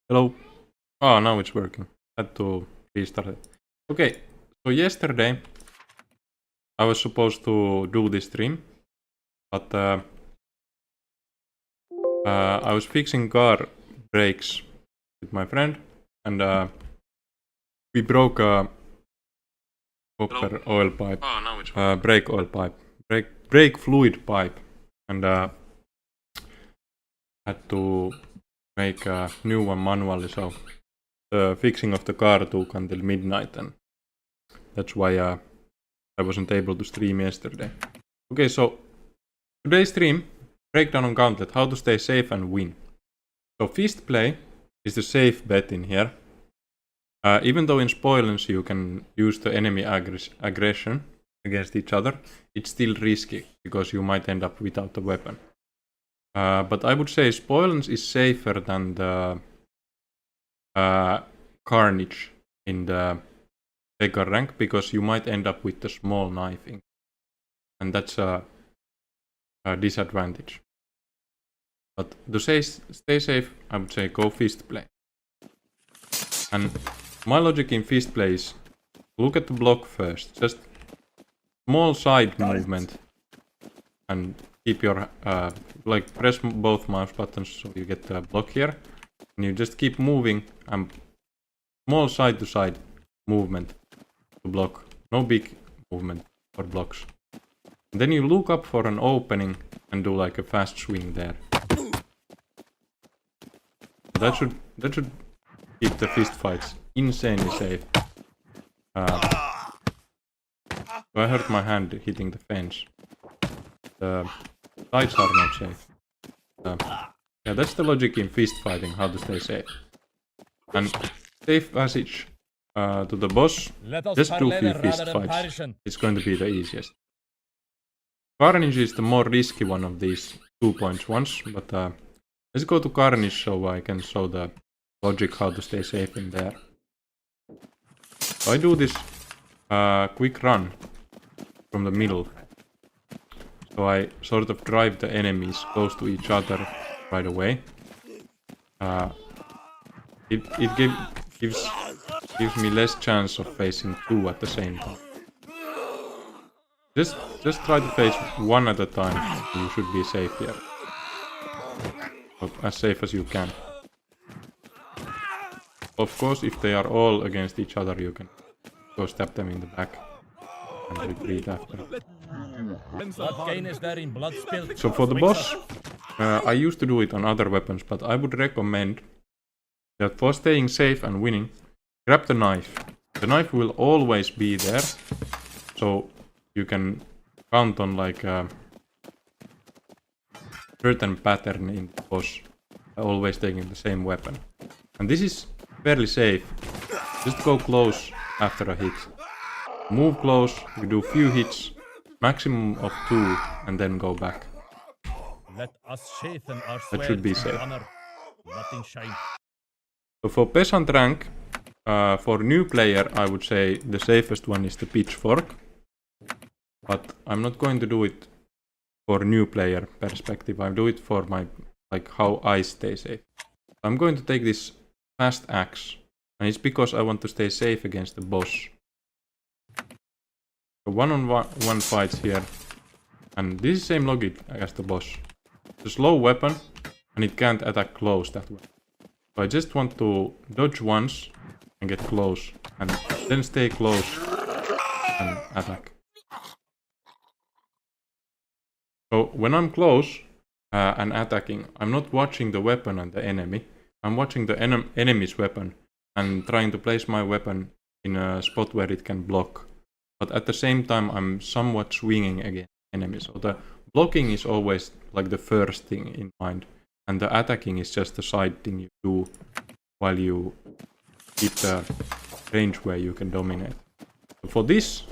Hello. Oh, now it's working. Had to restart it. Okay, so yesterday I was supposed to do this stream, but I was fixing car brakes with my friend, and we broke a copper oil pipe, Oh, now it's working. brake oil pipe, brake fluid pipe, and had to make a new one manually. So the fixing of the car took until midnight, and that's why I wasn't able to stream yesterday. Okay, so today's stream, breakdown on Gauntlet, how to stay safe and win. So fist play is the safe bet in here. Even though in spoilers you can use the enemy aggression against each other, it's still risky because you might end up without a weapon. But I would say spoilers is safer than the carnage in the beggar rank, because you might end up with the small knifing, and that's a disadvantage. But to stay safe, I would say go fist play. And my logic in fist play is look at the block first, just small side movement, and keep your like press both mouse buttons so you get the block here, and you just keep moving and small side to side movement to block, no big movement for blocks. And then you look up for an opening and do like a fast swing there. That should keep the fist fights insanely safe. So I hurt my hand hitting the fence. The sides are not safe. Yeah, that's the logic in fist fighting, how to stay safe. And safe passage to the boss, just do few fist fights. It's going to be the easiest. Carnage is the more risky one of these 2 points ones, but let's go to Carnage so I can show the logic how to stay safe in there. So I do this quick run from the middle. So I sort of drive the enemies close to each other right away. It gives me less chance of facing two at the same time. Just try to face one at a time. You should be safe here. As safe as you can. Of course, if they are all against each other, you can go stab them in the back and retreat after. So for the boss, I used to do it on other weapons, but I would recommend that for staying safe and winning, grab the knife. The knife will always be there, so you can count on like a certain pattern in the boss, always taking the same weapon. And this is fairly safe. Just go close after a hit. Move close, you do few hits, maximum of 2, and then go back. Let us our that should be safe. Honor, So for peasant rank, for new player, I would say the safest one is the pitchfork. But I'm not going to do it for new player perspective. I do it for my how I stay safe. I'm going to take this fast axe, and it's because I want to stay safe against the boss. So one fights here, and this is same logic as the boss. It's a slow weapon, and it can't attack close that way. So I just want to dodge once and get close, and then stay close and attack. So when I'm close and attacking, I'm not watching the weapon and the enemy. I'm watching the enemy's weapon and trying to place my weapon in a spot where it can block. But at the same time, I'm somewhat swinging against enemies. So the blocking is always like the first thing in mind, and the attacking is just the side thing you do while you keep the range where you can dominate. So for this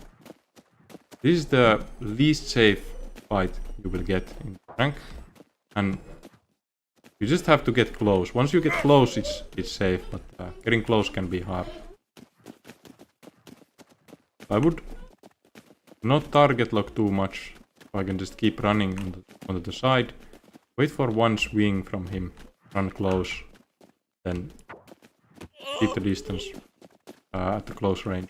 is the least safe fight you will get in rank, and you just have to get close. Once you get close, it's safe, but getting close can be hard. I would not target lock too much, so I can just keep running onto the side, wait for one swing from him, run close, then keep the distance at the close range.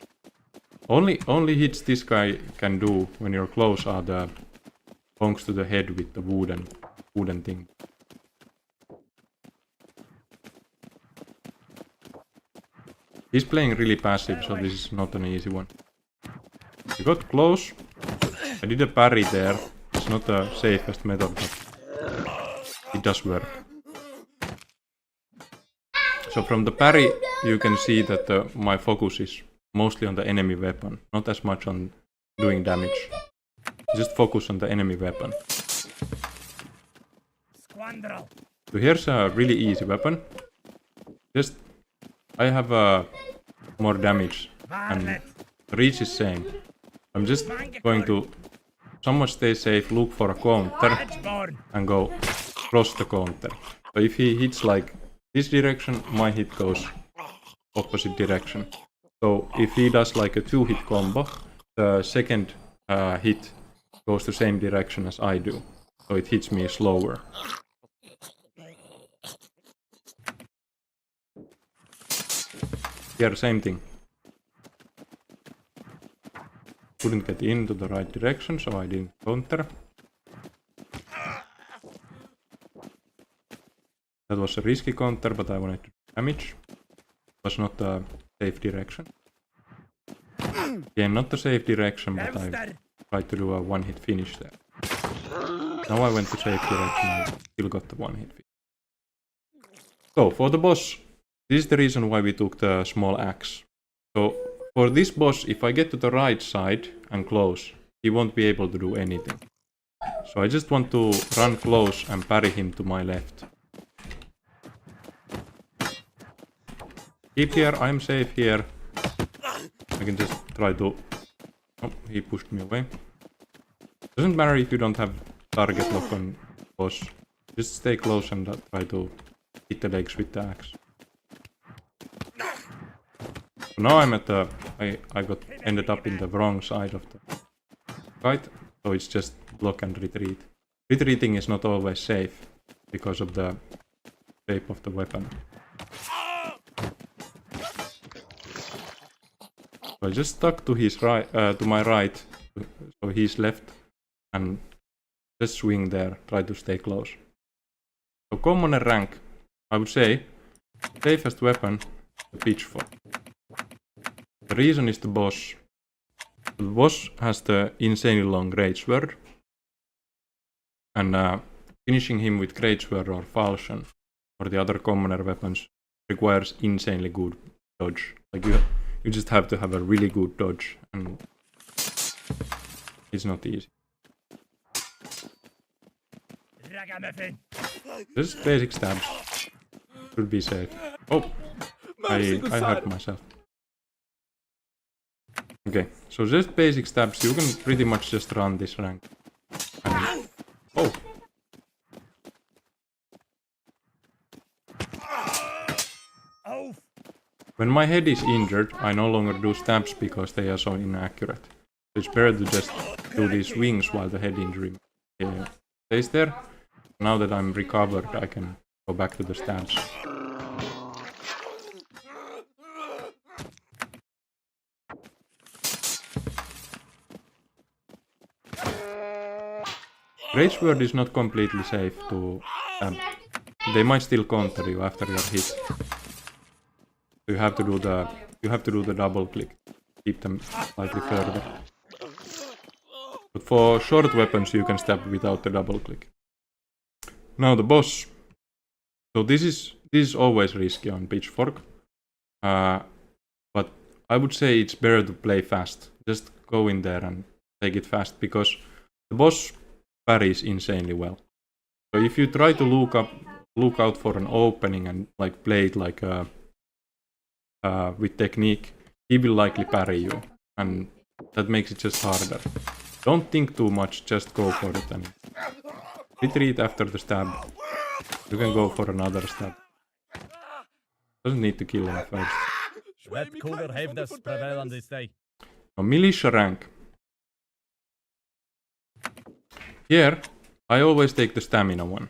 Only hits this guy can do when you're close are the bonks to the head with the wooden thing. He's playing really passive, so this is not an easy one. We got close. I did a parry there. It's not the safest method, but it does work. So from the parry, you can see that my focus is mostly on the enemy weapon, not as much on doing damage. Just focus on the enemy weapon. So here's a really easy weapon. Just I have more damage and the reach is same. I'm just going to somewhat stay safe, look for a counter and go cross the counter. So if he hits like this direction, my hit goes opposite direction. So if he does like a 2-hit combo, the second hit goes the same direction as I do. So it hits me slower. Here, same thing. Couldn't get into the right direction, so I didn't counter. That was a risky counter, but I wanted to do damage. It was not a safe direction. Again, not the safe direction, but I tried to do a one-hit finish there. Now I went to safe direction and still got the one-hit finish. So, for the boss, this is the reason why we took the small axe. So, for this boss, if I get to the right side and close, he won't be able to do anything. So I just want to run close and parry him to my left. Keep here, I'm safe here. I can just try to... Oh, he pushed me away. Doesn't matter if you don't have target lock on boss. Just stay close and try to hit the legs with the axe. So now I'm at the... I ended up in the wrong side of the fight. So it's just block and retreat. Retreating is not always safe because of the shape of the weapon. So I just stuck to his right, to my right, so he's left, and just swing there. Try to stay close. So common and rank, I would say, safest weapon, the pitchfork. The reason is the boss. The boss has the insanely long great sword, and finishing him with great sword or falchion or the other commoner weapons requires insanely good dodge. Like you just have to have a really good dodge, and it's not easy. Just basic stabs should be safe. Oh, I hurt myself. Okay, so just basic stabs, you can pretty much just run this rank. And, oh! When my head is injured, I no longer do stabs because they are so inaccurate. It's better to just do these wings while the head injury stays there. Now that I'm recovered, I can go back to the stabs. Great sword is not completely safe to stab. They might still counter you after you're hit. You have to do the double click. Keep them slightly further. But for short weapons you can stab without the double click. Now the boss. So this is always risky on pitchfork. But I would say it's better to play fast. Just go in there and take it fast, because the boss parries insanely well. So if you try to look out for an opening and like play it like with technique, he will likely parry you, and that makes it just harder. Don't think too much, just go for it and retreat after the stab. You can go for another stab. Doesn't need to kill him first. Let cooler heaviness prevail on this day. Now, militia rank. Here, I always take the stamina one.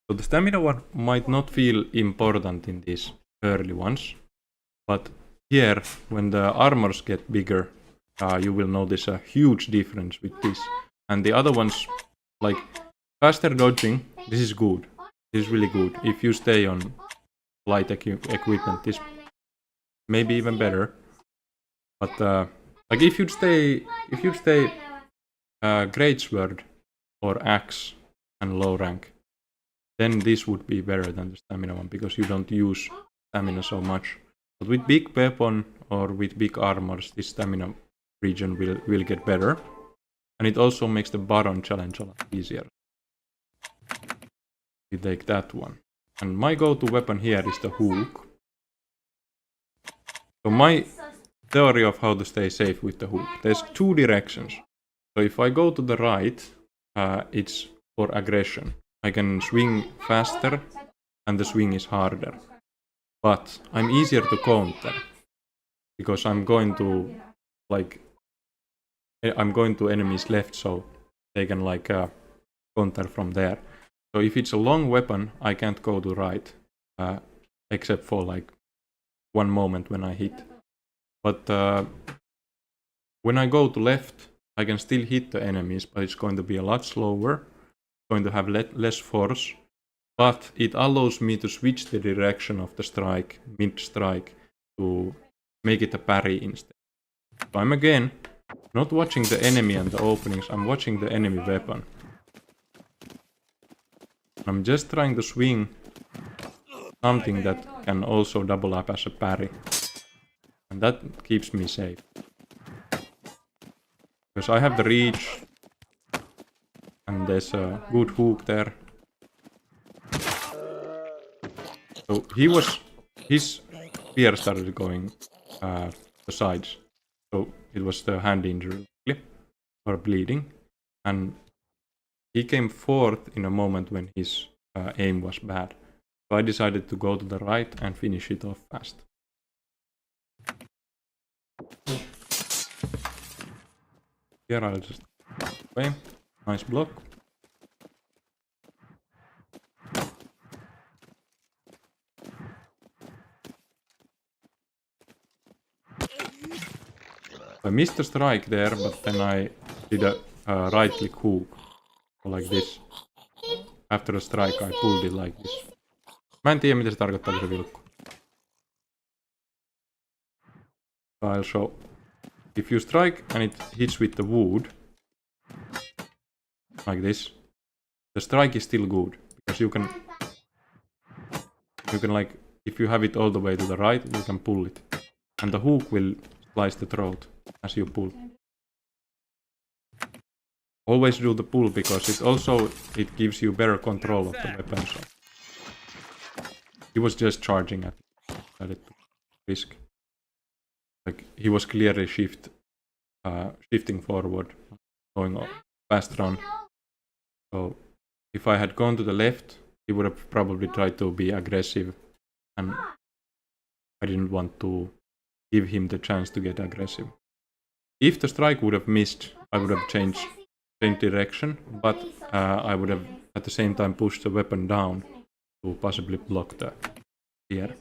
So the stamina one might not feel important in these early ones, But here, when the armors get bigger, you will notice a huge difference with this. And the other ones, like faster dodging, this is good. This is really good. If you stay on light equipment, this may be even better. But like if you'd stay greatsword or axe and low rank, then this would be better than the stamina one because you don't use stamina so much. But with big weapon or with big armors, this stamina region will get better. And it also makes the Baron challenge a lot easier. We take that one. And my go-to weapon here is the hook. So my theory of how to stay safe with the hook. There's two directions. So if I go to the right, it's for aggression. I can swing faster and the swing is harder. But I'm easier to counter because I'm going to enemies left, so they can counter from there. So if it's a long weapon, I can't go to right, except for like one moment when I hit. But when I go to left, I can still hit the enemies, but it's going to be a lot slower, going to have less force. But it allows me to switch the direction of the strike, mid-strike, to make it a parry instead. So I'm again not watching the enemy and the openings, I'm watching the enemy weapon. I'm just trying to swing something that can also double up as a parry. And that keeps me safe. Because I have the reach, and there's a good hook there. So his spear started going the sides. So it was the hand injury or bleeding. And he came fourth in a moment when his aim was bad. So I decided to go to the right and finish it off fast. Here I'll just away. Nice block. I missed the strike there, but then I did a right click hook. Like this. After a strike I pulled it like this. Mä en tiedä mitä se tarkoittaa, kun se vilkkuu. I'll show. If you strike and it hits with the wood, like this, the strike is still good. Because you can like, if you have it all the way to the right, you can pull it. And the hook will slice the throat as you pull. Always do the pull because it gives you better control of the weapon. So. He was just charging at me. Decided to risk. Like he was clearly shifting forward, going fast run. So if I had gone to the left, he would have probably tried to be aggressive, and I didn't want to give him the chance to get aggressive. If the strike would have missed, I would have changed direction, but I would have at the same time pushed the weapon down to possibly block the spear.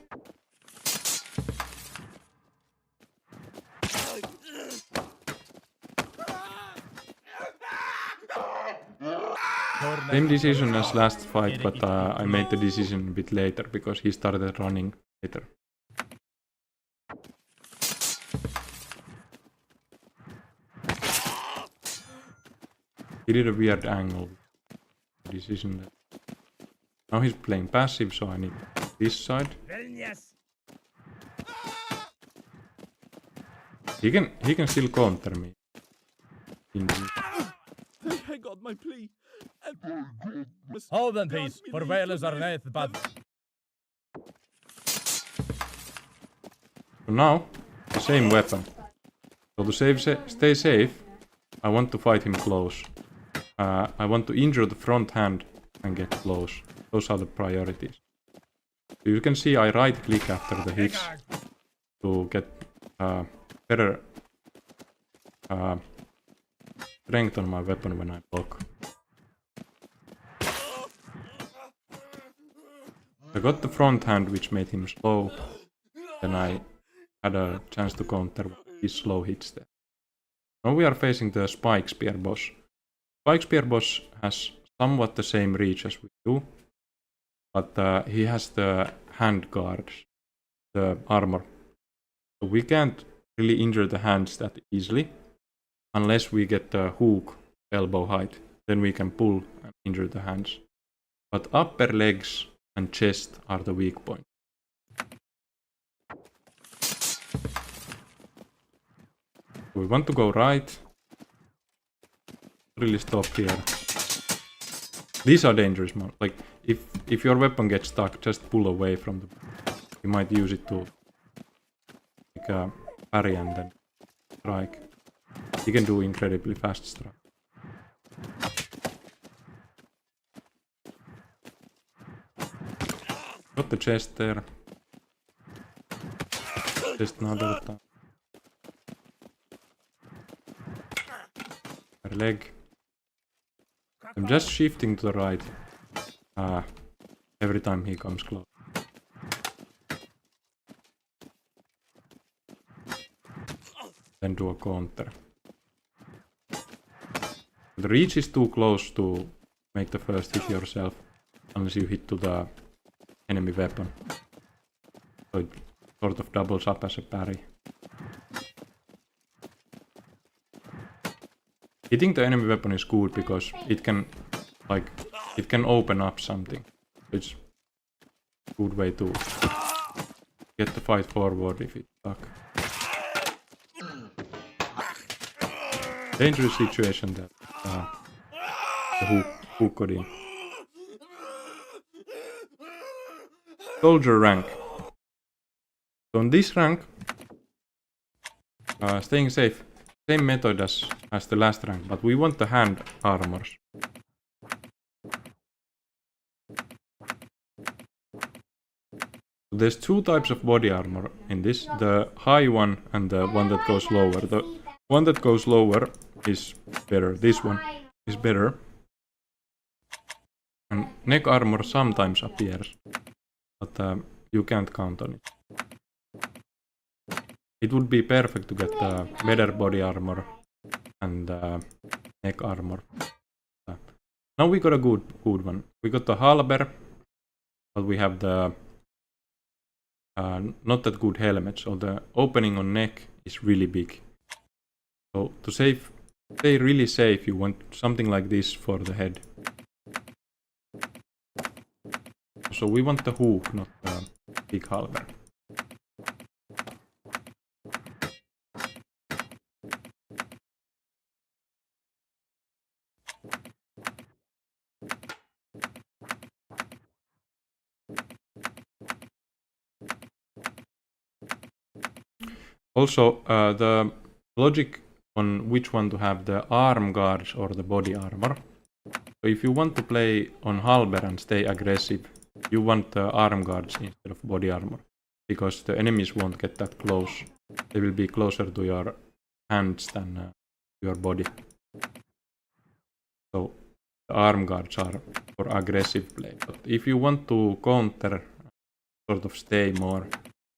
Same decision as last fight, but I made the decision a bit later because he started running later. He did a weird angle decision. Now he's playing passive, so I need this side. He can still counter me. I got my plea. Hold on, please. For whalers are net, but So now, the same weapon. So to stay safe, I want to fight him close. I want to injure the front hand and get close. Those are the priorities. So you can see I right click after the hits to get better strength on my weapon when I block. I got the front hand which made him slow. Then I had a chance to counter his slow hits there. Now we are facing the Spike Spear boss. Spike Spear boss has somewhat the same reach as we do, but he has the hand guards, the armor. So we can't really injure the hands that easily unless we get the hook elbow height. Then we can pull and injure the hands. But upper legs and chest are the weak point. We want to go right. Really stop here. These are dangerous, man. Like if your weapon gets stuck, just pull away from the. You might use it to make a parry and then strike. You can do incredibly fast strike. Got the chest there. Just another time. Her leg. I'm just shifting to the right. Every time he comes close. Then do a counter. The reach is too close to make the first hit yourself, unless you hit to the enemy weapon. So it sort of doubles up as a parry. Hitting the enemy weapon is good because it can open up something. It's a good way to get the fight forward if it's stuck. Dangerous situation that the hook got in. Soldier rank. So on this rank, staying safe, same method as the last rank, but we want the hand armors. There's two types of body armor in this, the high one and the one that goes lower. The one that goes lower is better, this one is better. And neck armor sometimes appears, but you can't count on it. It would be perfect to get better body armor and neck armor. Now we got a good one. We got the halber, but we have the not that good helmet, so the opening on neck is really big. So to stay really safe, you want something like this for the head. So we want the hook, not the big halber. Also, the logic on which one to have the arm guards or the body armor. So if you want to play on halber and stay aggressive, you want the arm guards instead of body armor, because the enemies won't get that close. They will be closer to your hands than your body. So the arm guards are for aggressive play. But if you want to counter, sort of stay more,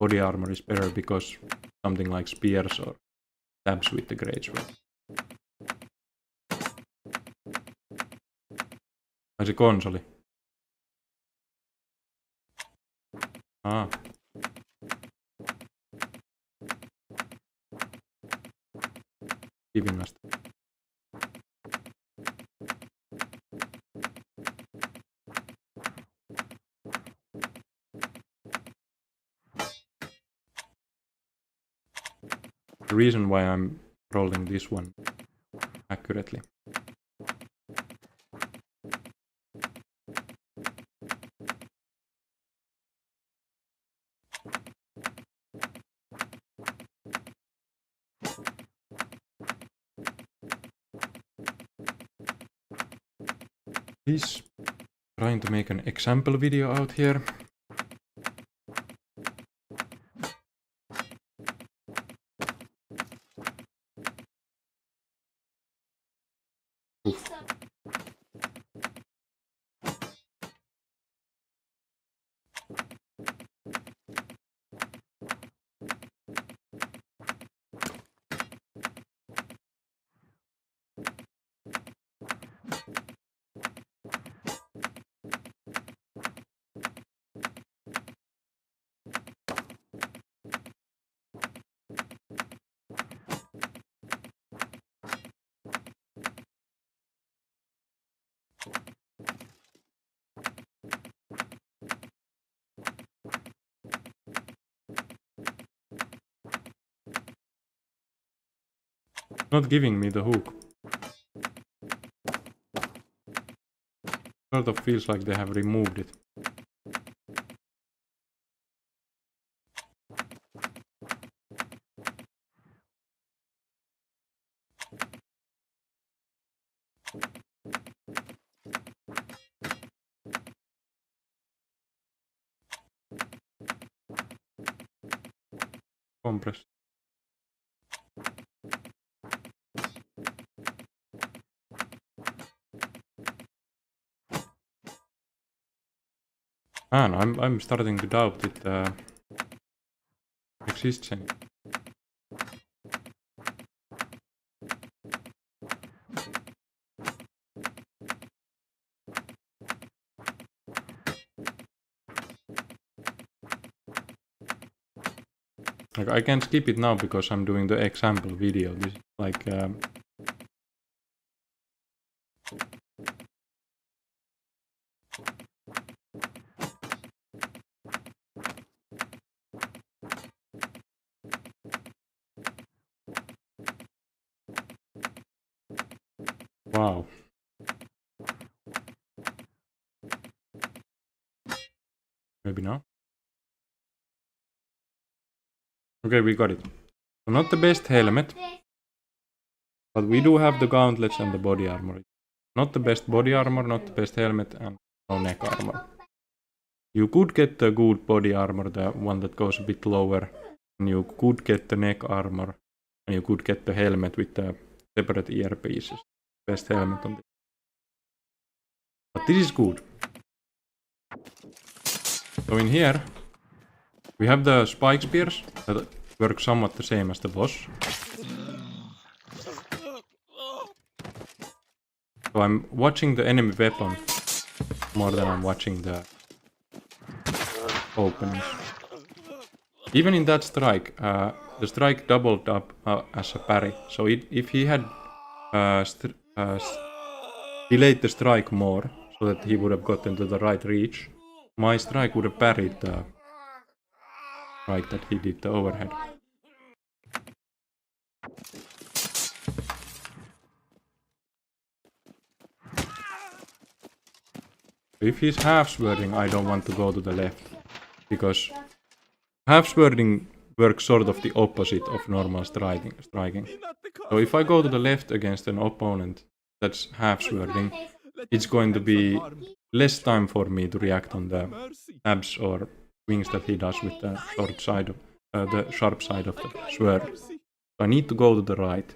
body armor is better because something like spears or stabs with the great sword. Ai se konsoli. Kivingasta. The reason why I'm rolling this one accurately. He's trying to make an example video out here. Oof. Not giving me the hook. Sort of feels like they have removed it. Compress. Man, I'm starting to doubt it exists any. Like I can skip it now because I'm doing the example video. This is like wow. Maybe not. Okay, we got it. So not the best helmet, but we do have the gauntlets and the body armor. Not the best body armor, not the best helmet, and no neck armor. You could get the good body armor, the one that goes a bit lower, and you could get the neck armor, and you could get the helmet with the separate earpieces. Best helmet on this. But this is good. So in here, we have the spike spears that work somewhat the same as the boss. So I'm watching the enemy weapon more than I'm watching the openings. Even in that strike, the strike doubled up as a parry. So if he had delayed the strike more, so that he would have gotten to the right reach, my strike would have parried the strike that he did the overhead. If he's half-swording, I don't want to go to the left, because half-swording works sort of the opposite of normal striking. So if I go to the left against an opponent that's half-swording, it's going to be less time for me to react on the stabs or swings that he does with the the sharp side of the sword. So I need to go to the right.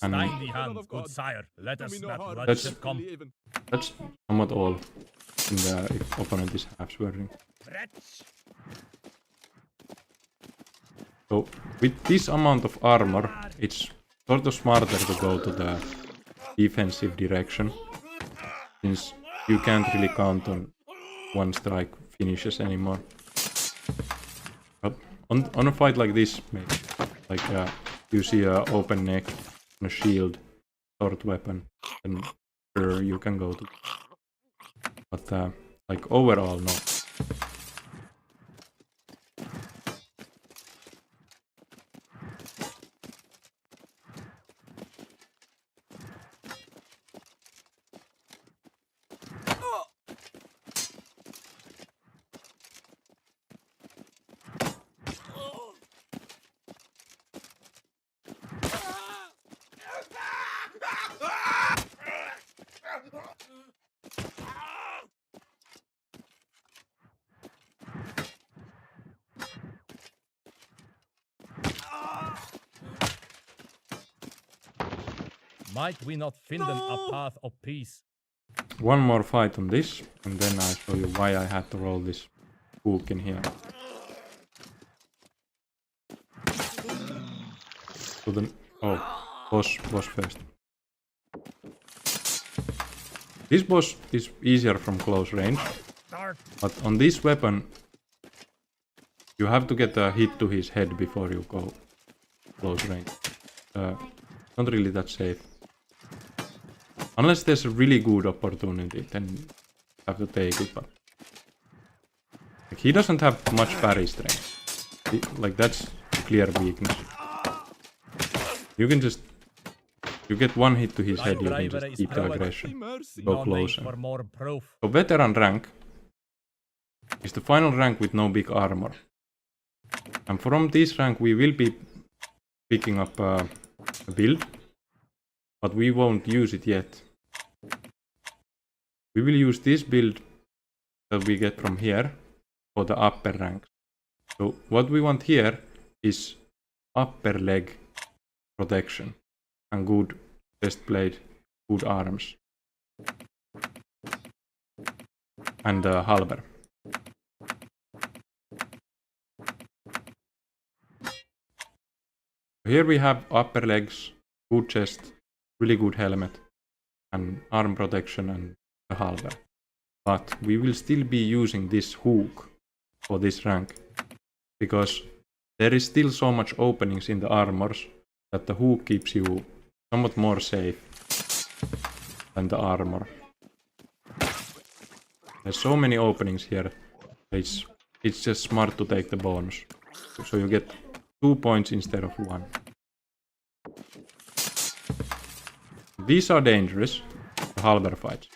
And Stein die Hand, good sire. Let us not That's- bloodshed come. that's somewhat all in the if opponent is half-swording. So with this amount of armor, it's sort of smarter to go to the defensive direction, since you can't really count on one strike finishes anymore. But on a fight like this, maybe, like you see a open neck, and a shield, short weapon, then sure you can go to. But like overall, no. Might we not find them a path of peace? One more fight on this, and then I'll show you why I had to roll this hook in here. So the boss first. This boss is easier from close range, but on this weapon you have to get a hit to his head before you go close range. Not really that safe. Unless there's a really good opportunity, then you have to take it, but like, he doesn't have much parry strength. Like that's a clear weakness. You can just... You get one hit to his Thy head, you can bravery just is keep the proven. aggression. Mercy. Go No close. need for more proof. So veteran rank is the final rank with no big armor. And from this rank we will be picking up a build, but we won't use it yet. We will use this build that we get from here for the upper rank. So what we want here is upper leg protection and good chest plate, good arms. And halber. Here we have upper legs, good chest, really good helmet, and arm protection and a halber. But we will still be using this hook for this rank, because there is still so much openings in the armors that the hook keeps you somewhat more safe than the armor. There's so many openings here, it's just smart to take the bonus. So you get 2 points instead of 1. These are dangerous, the halber fights.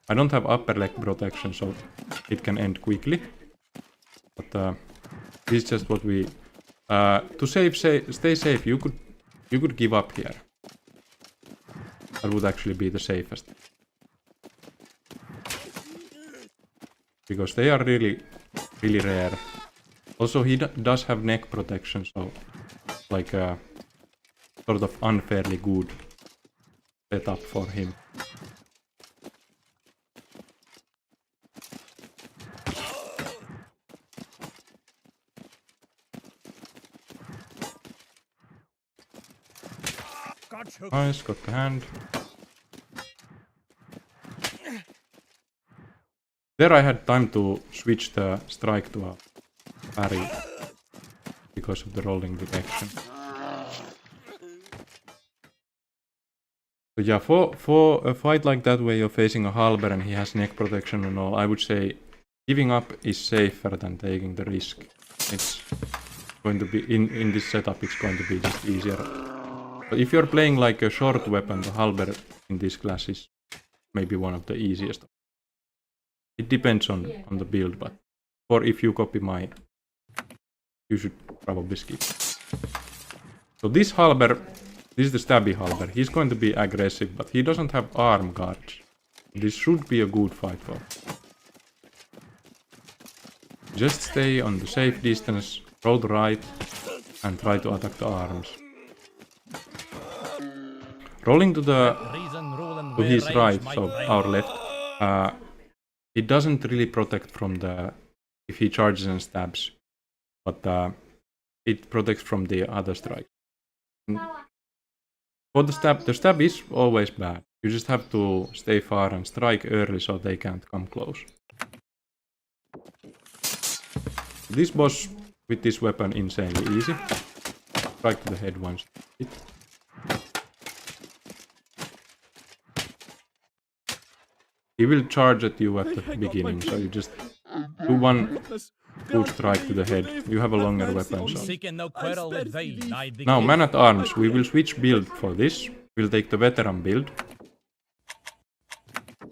I don't have upper leg protection, so it can end quickly. But this is just what we... to stay safe, you could give up here. That would actually be the safest. Because they are really rare. Also, he does have neck protection, so like a sort of unfairly good setup for him. Nice, got the hand. There I had time to switch the strike to a parry because of the rolling detection. So yeah, for a fight like that where you're facing a halber and he has neck protection and all, I would say giving up is safer than taking the risk. It's going to be, in this setup, it's going to be just easier. But if you're playing like a short weapon, the halber in this class is maybe one of the easiest. It depends on the build, but or if you copy mine, you should probably skip. So this halber, this is the stabby halber. He's going to be aggressive, but he doesn't have arm guards. This should be a good fight for. Just stay on the safe distance, roll the right, and try to attack the arms. Rolling to his right, so our left, it doesn't really protect from the if he charges and stabs, but it protects from the other strike. For the stab is always bad. You just have to stay far and strike early so they can't come close. This boss with this weapon insanely easy. Strike to the head once. He will charge at you at the beginning, so you just do one good strike to the head. You have a longer weapon, so... Now, man at arms, we will switch build for this. We'll take the veteran build.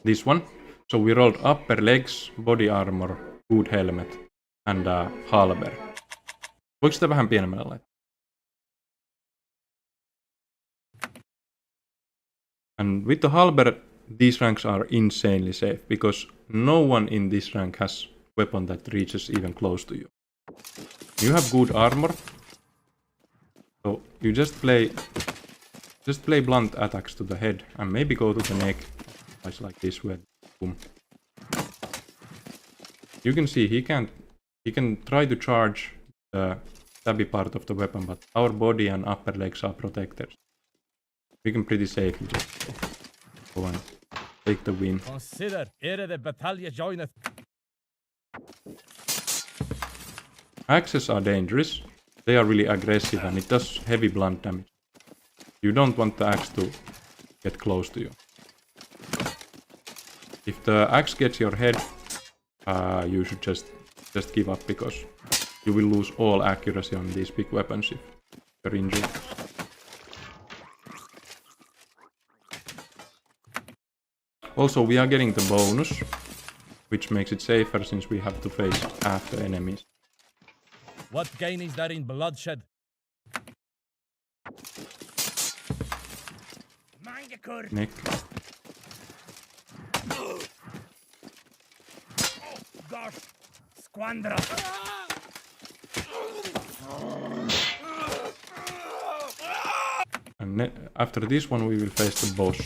This one. So we rolled upper legs, body armor, good helmet, and halber. Voiko sitä vähän pienemmällä laittaa? And with the halber, these ranks are insanely safe, because no one in this rank has weapon that reaches even close to you. You have good armor, so you just play blunt attacks to the head and maybe go to the neck, like this way. Boom. You can see he can try to charge the stabby part of the weapon, but our body and upper legs are protected. We can pretty safely just go and take the win. Consider ere the battalion joineth. Axes are dangerous. They are really aggressive and it does heavy blunt damage. You don't want the axe to get close to you. If the axe gets your head, you should just give up, because you will lose all accuracy on these big weapons if you're injured. Also, we are getting the bonus, which makes it safer since we have to face half the enemies. What gain is there in bloodshed? Nick. Gosh, Squandra. And after this one we will face the boss.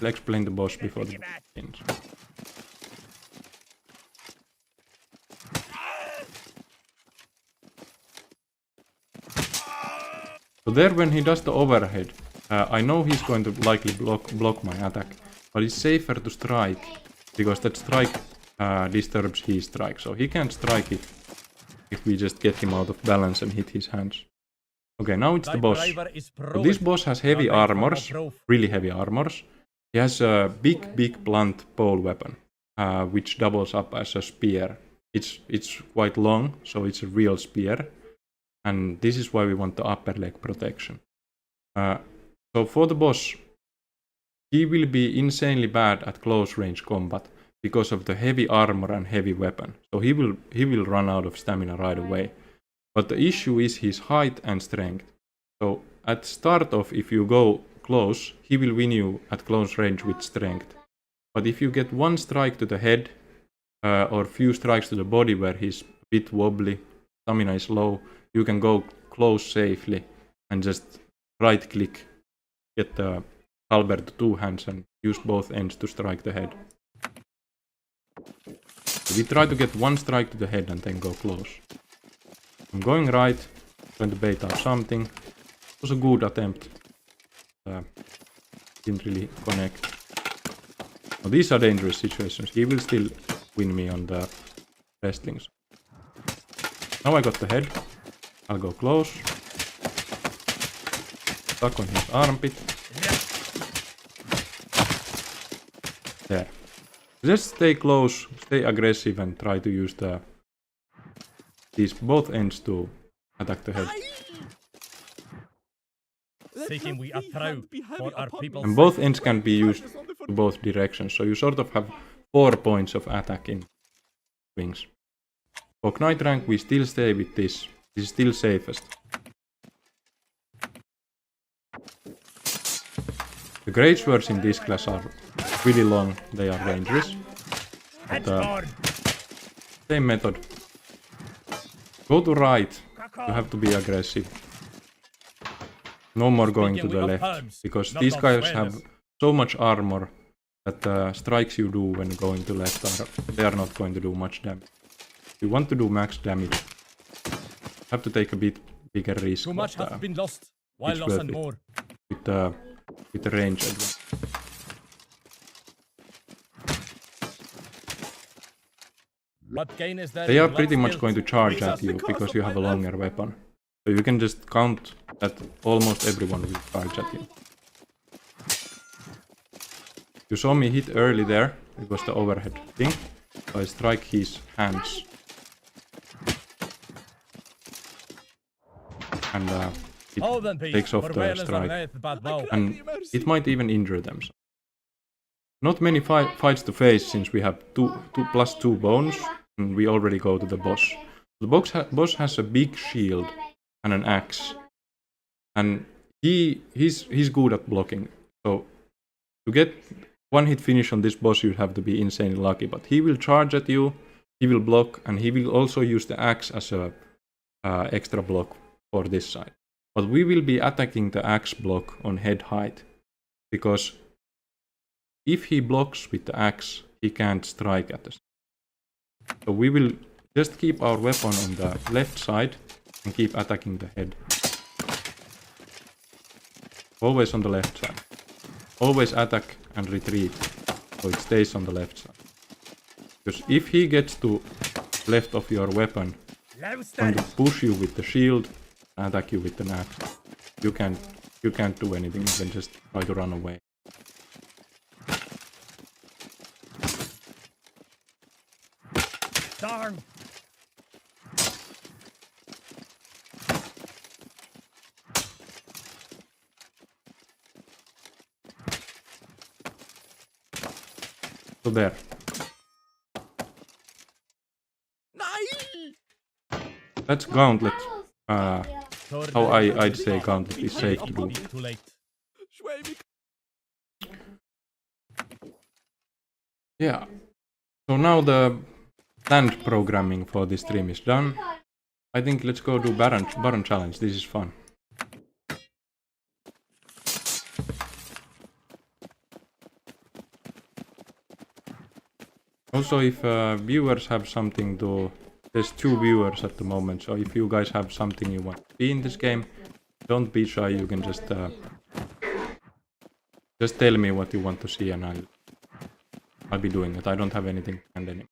I'll explain the boss before the boss begins. So there when he does the overhead, I know he's going to likely block my attack, but it's safer to strike, because that strike disturbs his strike, so he can't strike it if we just get him out of balance and hit his hands. Okay, now it's the boss. So this boss has heavy armors, really heavy armors. He has a big blunt pole weapon, which doubles up as a spear. It's quite long, so it's a real spear. And this is why we want the upper leg protection. So for the boss, he will be insanely bad at close range combat because of the heavy armor and heavy weapon. So he will run out of stamina right away. But the issue is his height and strength. So at start off, if you go close, he will win you at close range with strength. But if you get one strike to the head, or few strikes to the body where he's a bit wobbly, stamina is low, you can go close safely and just right click, get the halberd to two hands and use both ends to strike the head. So we try to get one strike to the head and then go close. I'm going right, trying to bait out something. It was a good attempt. Didn't really connect. Now, these are dangerous situations. He will still win me on the wrestlings. Now I got the head. I'll go close. Stuck on his armpit. There. Just stay close, stay aggressive and try to use these both ends to attack the head. Seeking we are proud for our people. And both ends can be used to both directions, so you sort of have 4 points of attack in wings. For Knight rank we still stay with this. This is still safest. The great swords in this class are really long, they are dangerous. But same method. Go to right, you have to be aggressive. No more going to the left, because these guys have so much armor that the strikes you do when going to left they are not going to do much damage. If you want to do max damage, you have to take a bit bigger risk. Too much has been lost, while lost and more. With the range advantage. What gain is there? They are pretty much going to charge at you because you have a longer weapon. So you can just count that almost everyone will charge at you. You saw me hit early there, it was the overhead thing. So I strike his hands. And it takes off the strike. And it might even injure them. Not many fights to face since we have 2+2 bones and we already go to the boss. The boss has a big shield and an axe. And he's good at blocking. So to get one hit finish on this boss, you'd have to be insanely lucky. But he will charge at you, he will block, and he will also use the axe as a extra block for this side. But we will be attacking the axe block on head height. Because if he blocks with the axe, he can't strike at us. So we will just keep our weapon on the left side and keep attacking the head. Always on the left side. Always attack and retreat, so it stays on the left side. Because if he gets to left of your weapon, he's going to push you with the shield and attack you with the axe. You can't do anything, you can just try to run away. Darn! So there. That's Gauntlet. How I'd say Gauntlet is safe to do. Too late. Yeah. So now the planned programming for this stream is done. I think let's go do Baron challenge. This is fun. Also, if viewers have something to... There's 2 viewers at the moment, so if you guys have something you want to see in this game, don't be shy, you can just tell me what you want to see and I'll be doing it. I don't have anything planned anymore.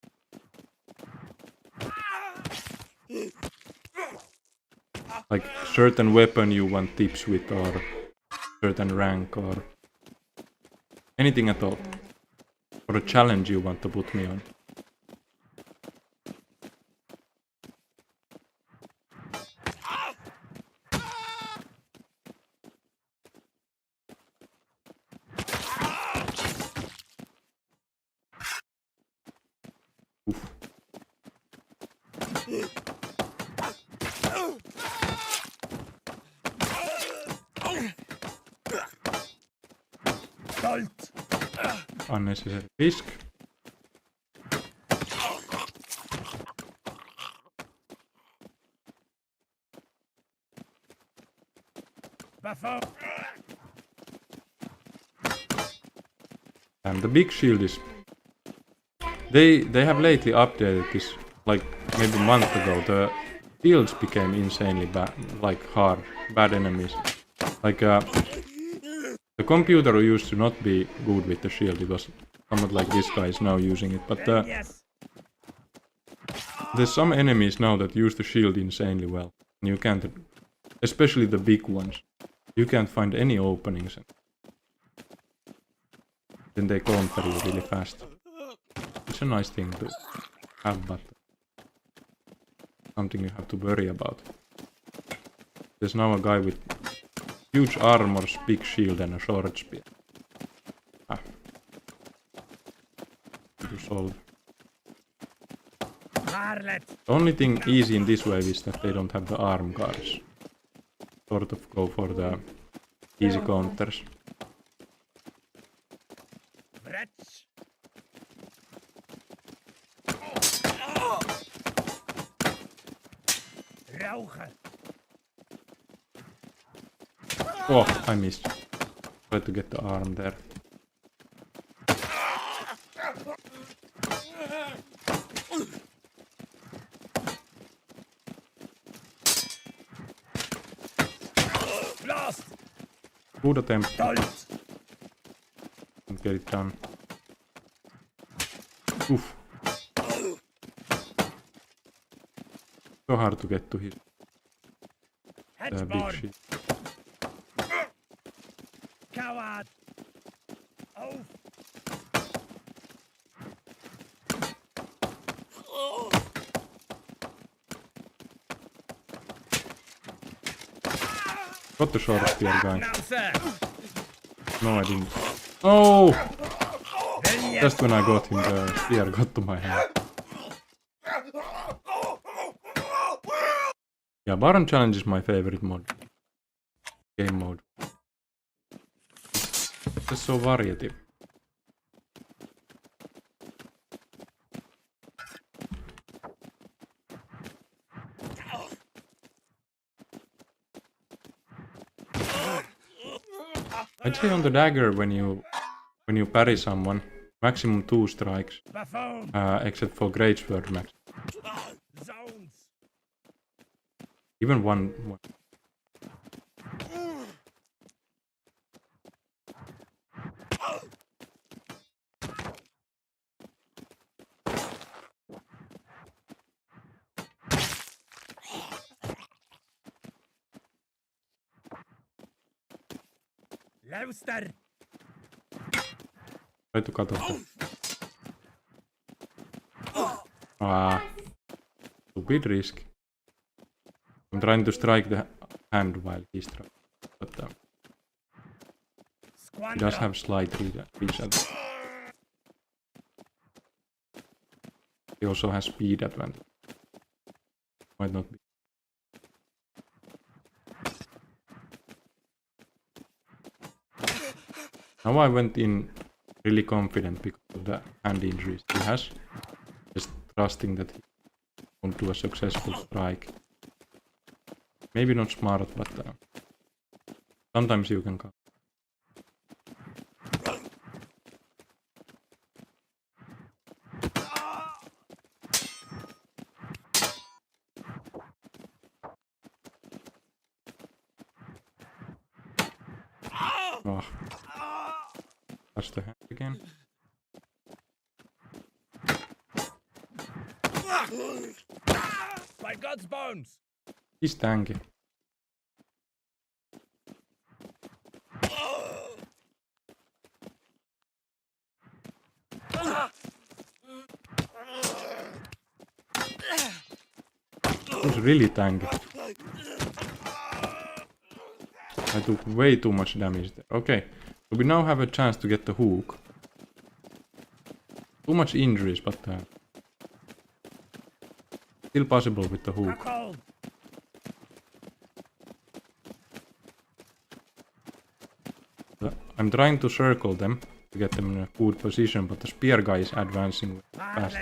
Like certain weapon you want tips with, or certain rank, or anything at all. Or a challenge you want to put me on. Oof. Unnecessary risk. And the big shield is... They have lately updated this, like maybe a month ago. The shields became insanely bad, like hard, bad enemies. Like the computer used to not be good with the shield. It was somewhat like this guy is now using it. But there's some enemies now that use the shield insanely well. And you can't, especially the big ones, you can't find any openings. Then they counter you really fast. It's a nice thing to have, but something you have to worry about. There's now a guy with huge armor, big shield and a short spear. To solve. The only thing easy in this wave is that they don't have the arm guards. Sort of go for the easy counters. Oh, I missed. Tried to get the arm there. Lost. Good attempt. Can't get it done. Oof. So hard to get to his big shit. Coward. Oh. Got the short spear guy. No, I didn't. Oh! Just when I got him, the spear got to my hand. Yeah, Baron Challenge is my favorite mod. Game mode. It's just so variety. I'd say on the dagger when you parry someone, maximum 2 strikes, except for Great Sword max. Even one. Try to cut off. Stupid risk. I'm trying to strike the hand while he's trying, but he does have slight reset. he also has speed advantage. Might not be. Now I went in really confident because of the hand injuries he has. Just trusting that he won't do a successful strike. Maybe not smart, but sometimes you can come. Oh. Touch the hand again. My God's bones! He's tanky. He's really tanky. I took way too much damage there. Okay, so we now have a chance to get the hook. Too much injuries, but still possible with the hook. I'm trying to circle them to get them in a good position, but the spear guy is advancing fast.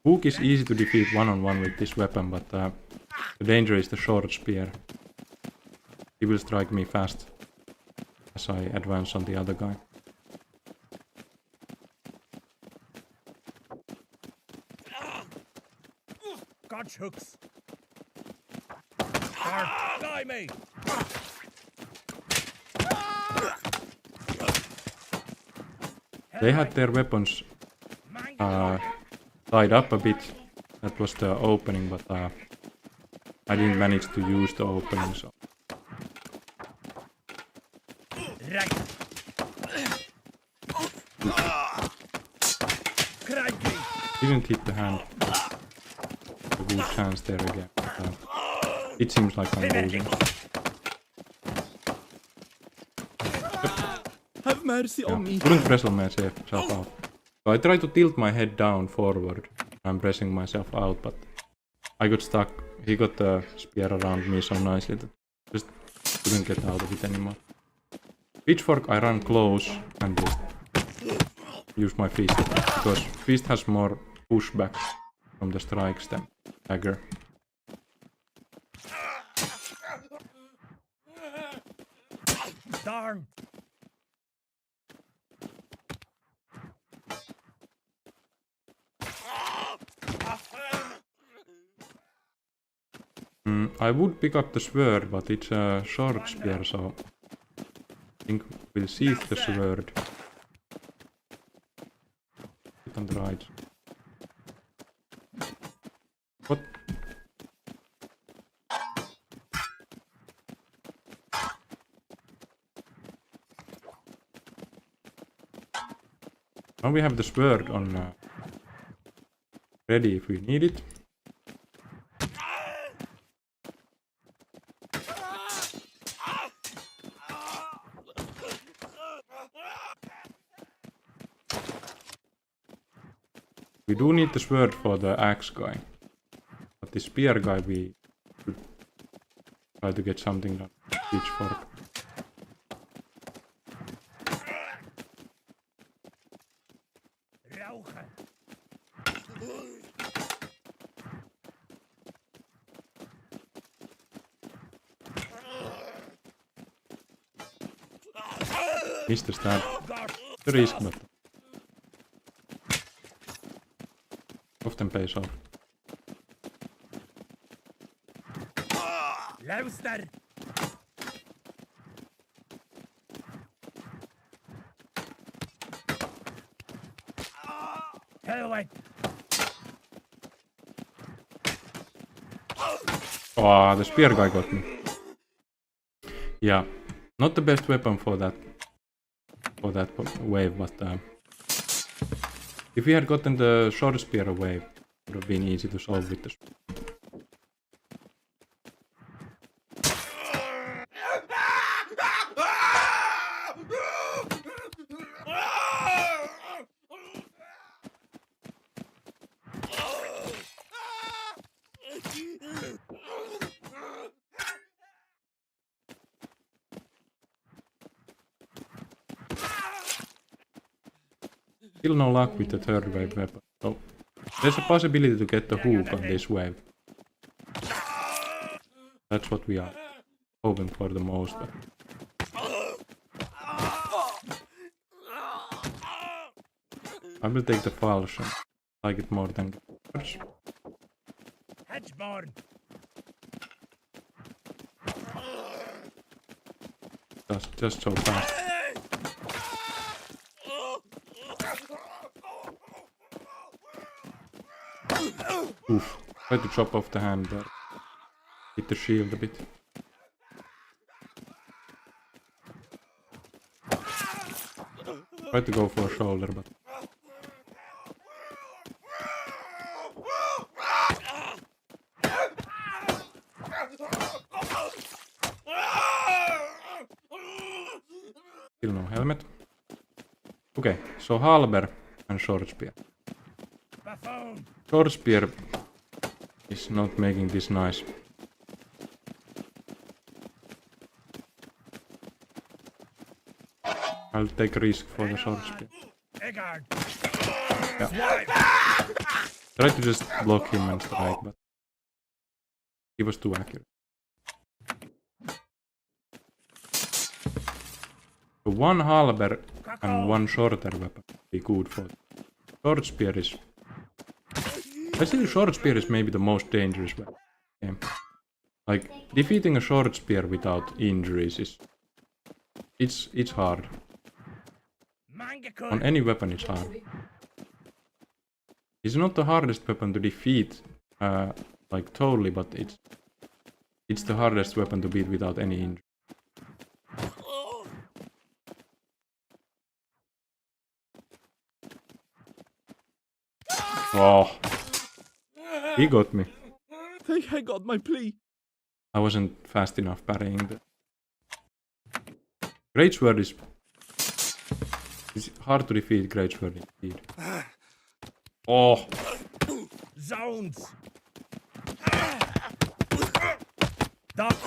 Hook is easy to defeat one-on-one with this weapon, but the danger is the short spear. He will strike me fast as I advance on the other guy. Gotch hooks! Die me! They had their weapons tied up a bit. That was the opening, but I didn't manage to use the opening, so. Right. Crikey! Didn't hit the hand. A good chance there again. It seems like I'm losing. Have mercy on me. Couldn't wrestle myself out. So I try to tilt my head down forward. I'm pressing myself out, but I got stuck. He got the spear around me so nicely that I just couldn't get out of it anymore. Pitchfork I run close and just use my fist, because fist has more pushback from the strikes than dagger. Darn! I would pick up the sword, but it's a short spear, so I think we'll sheath the sword. Hit on the right. What? Now we have the sword on ready if we need it. We do need the sword for the axe guy, but the spear guy we should try to get something done. Pitchfork. Rauchen! Mr. Stab. The risk, but often pays off. Luister! Hell it! Oh, the spear guy got me. Yeah, not the best weapon for that wave, but if we had gotten the short spear wave, it would have been easy to solve with the spear. Still no luck with the third wave weapon. So there's a possibility to get the hook on this wave. That's what we are hoping for the most. I will take the falchion. I like it more than guards. Hedgeborn. Just so fast. Oof. Try to chop off the hand there. Hit the shield a bit. Try to go for a shoulder, but... Still no helmet. Okay, so halber and short spear. Short spear is not making this nice. I'll take a risk for the short spear. Yeah. Try to just block him and strike, but he was too accurate. So one halber and one shorter weapon would be good for it. Short spear is... I think short spear is maybe the most dangerous weapon. Yeah. Like, defeating a short spear without injuries is... It's hard. On any weapon it's hard. It's not the hardest weapon to defeat, like totally, but it's the hardest weapon to beat without any injury. Oh, he got me. I got my plea. I wasn't fast enough parrying the... Greatsword is... It's hard to defeat Greatsword indeed. Oh! Zounds! Duck!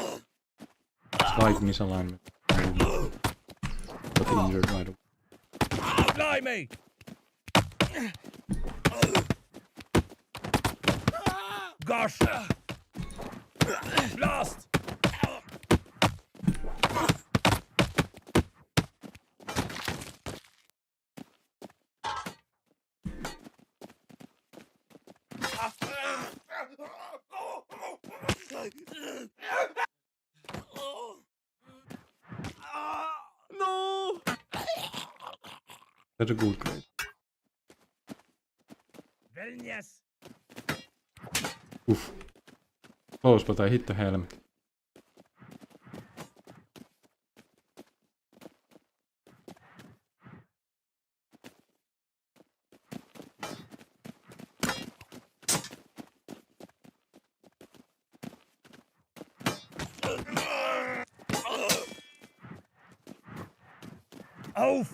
Slight misalignment. Got injured right away. Blimey! Gosh! Blast! No! That's a good grade. Vilnius! Oof. Close, but I hit the helmet. Auf!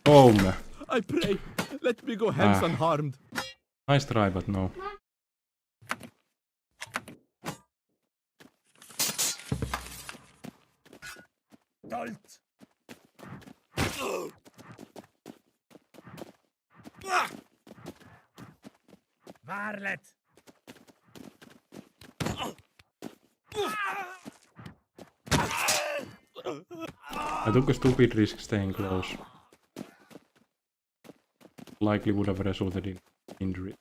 Boom! I pray, let me go hence unharmed. Nice try, but no. Dolt! Varlet! I took a stupid risk staying close. Likely would have resulted in injury.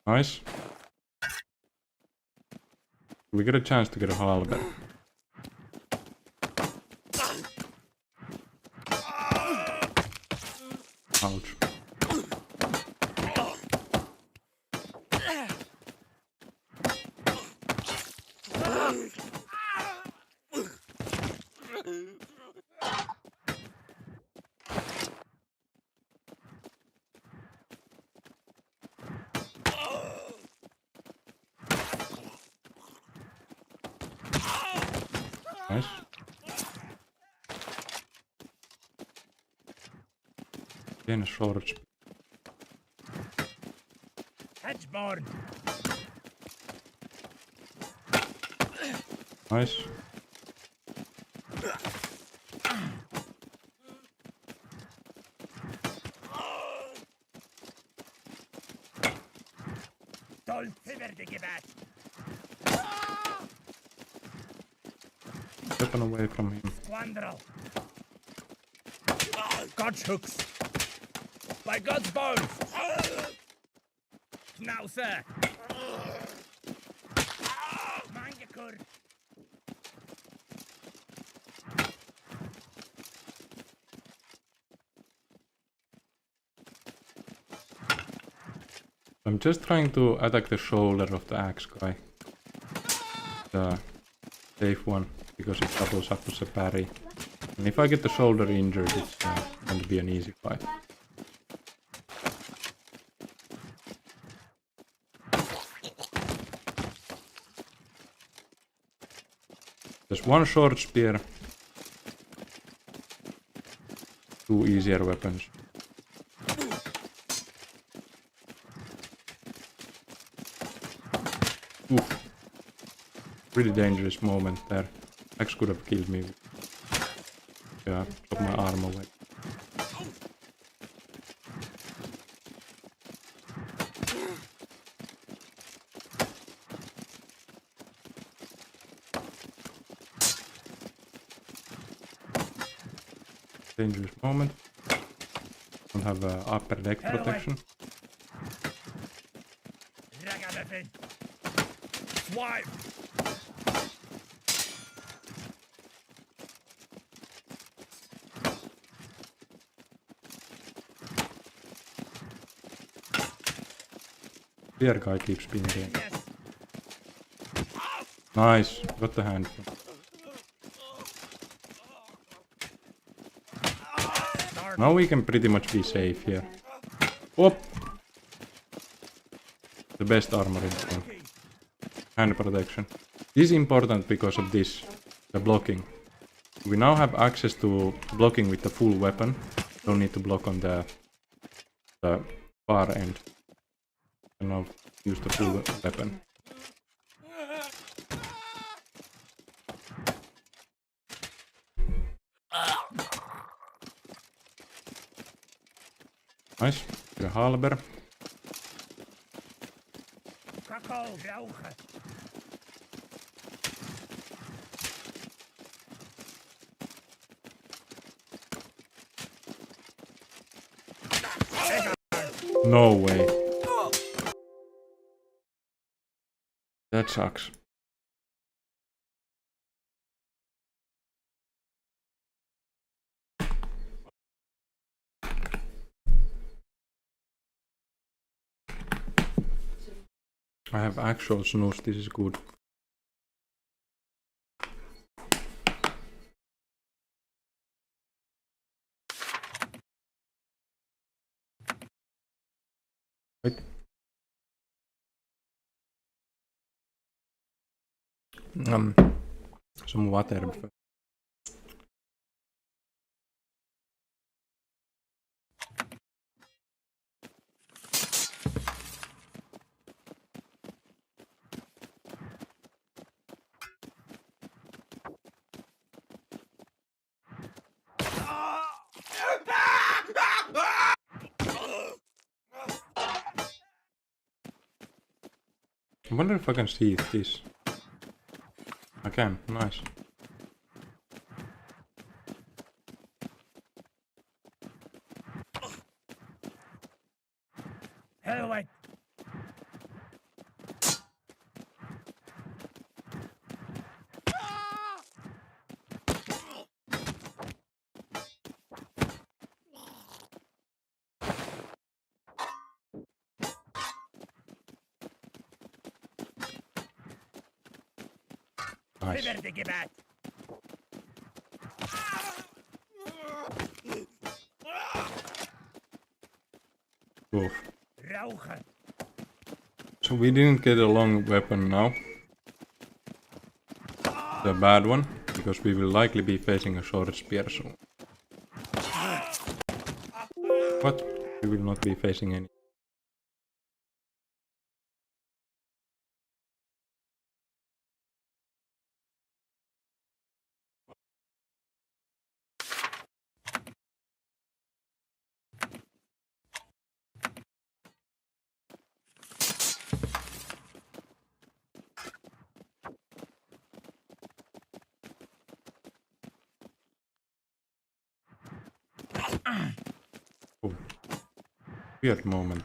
Nice. We get a chance to get a halberd. Ouch. Nice. Again a short spear. Hedgeborn! Nice. Weapon away from him. Squandrel. God's hooks. By God's bones. Schnauzer. Mangekur. I'm just trying to attack the shoulder of the axe guy. The safe one, because it doubles up as a parry. And if I get the shoulder injured, it's going to be an easy fight. There's one short spear. 2 easier weapons. Oof. Pretty dangerous moment there. Axe could have killed me. Yeah, took my arm away. Dangerous moment. Don't have upper deck protection. Ragamuffin. Swipe. Spear guy keeps being there. Yes. Nice, got the hand. Now we can pretty much be safe here. Oh! The best armor in the game. Hand protection. This is important because of this, the blocking. We now have access to blocking with the full weapon. Don't need to block on the far end. And now use the full weapon. Nice. The halber. Kakao, rauchen. No way. That sucks. I have actual snooze, this is good. Wait. Some water. I wonder if I can see this. I can, nice. Hello, Nice. Oof. So we didn't get a long weapon now. The bad one, because we will likely be facing a short spear soon. What? We will not be facing any. Oh. Weird moment.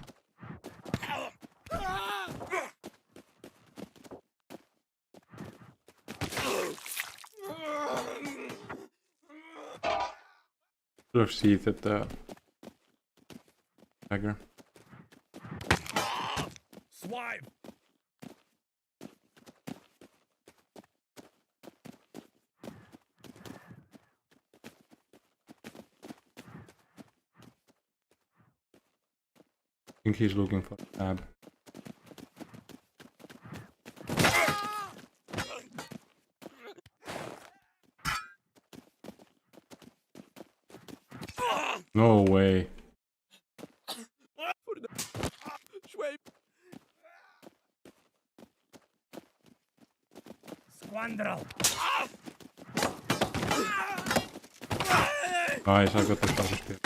Should have seated the dagger. Swipe. I think he's looking for a tab. No way. Squandrel. Nice, I got the double spear.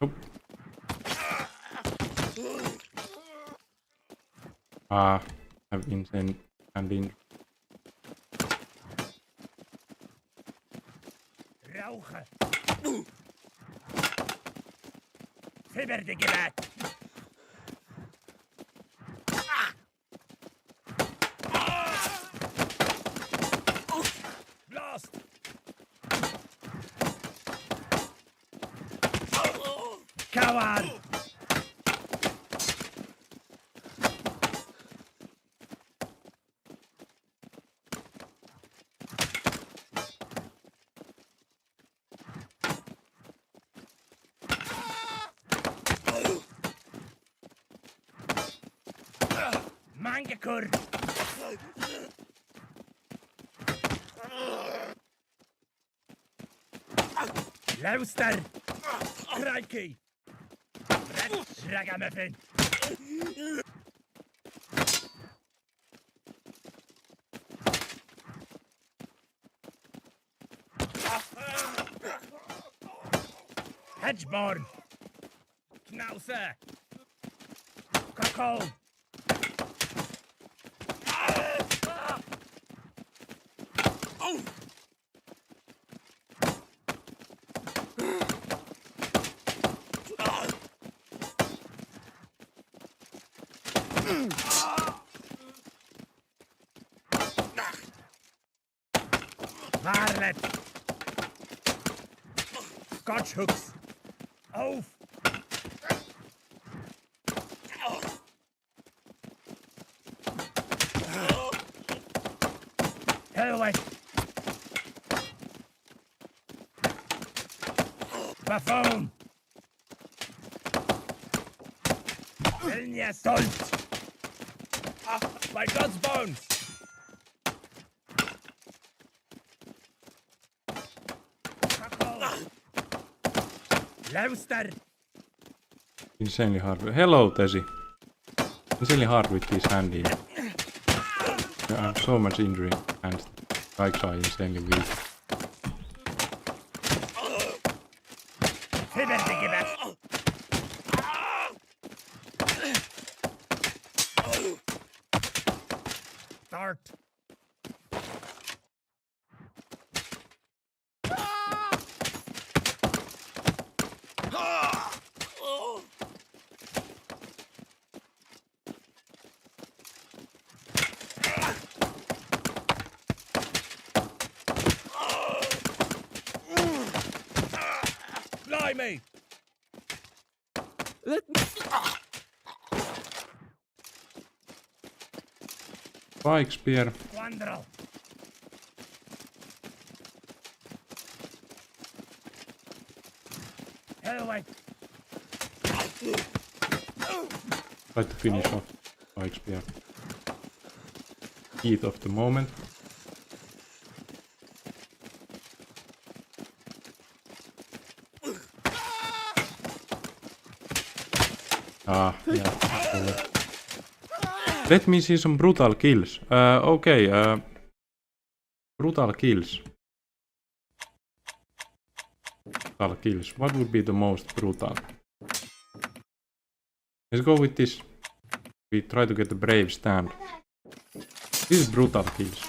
Nope. Ah, I have insane and in. Rauchen. Fibber de Gebet. Blast. Coward. Mangekur. Luister. Crikey. Red ragamuffin. Hedgeborn. Schnauzer. Cockle. Varlet. Scotch hooks. Auf. Helwet. Buffoon. Vilnia Stolt. By God's bones. Luister. Insanely hard. Hello, Tesi. Insanely hard with this handy. I have so much injury and strikes are insanely weak. Start. Blimey! Let me. Spike spear. Squandrel. Helway. Try to finish off spike spear. Heat of the moment. Ah, yeah. Let me see some brutal kills. Okay, brutal kills. Brutal kills. What would be the most brutal? Let's go with this. We try to get the brave stand. This is brutal kills.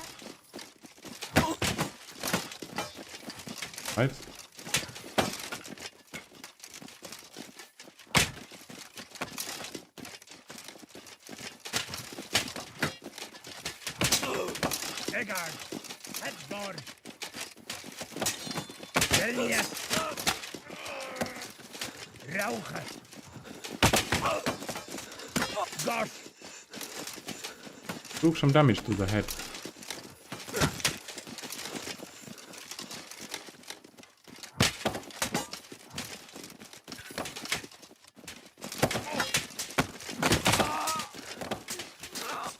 Right? Eggard! Edvard! Veljes! Rauche! Gosh! Took some damage to the head.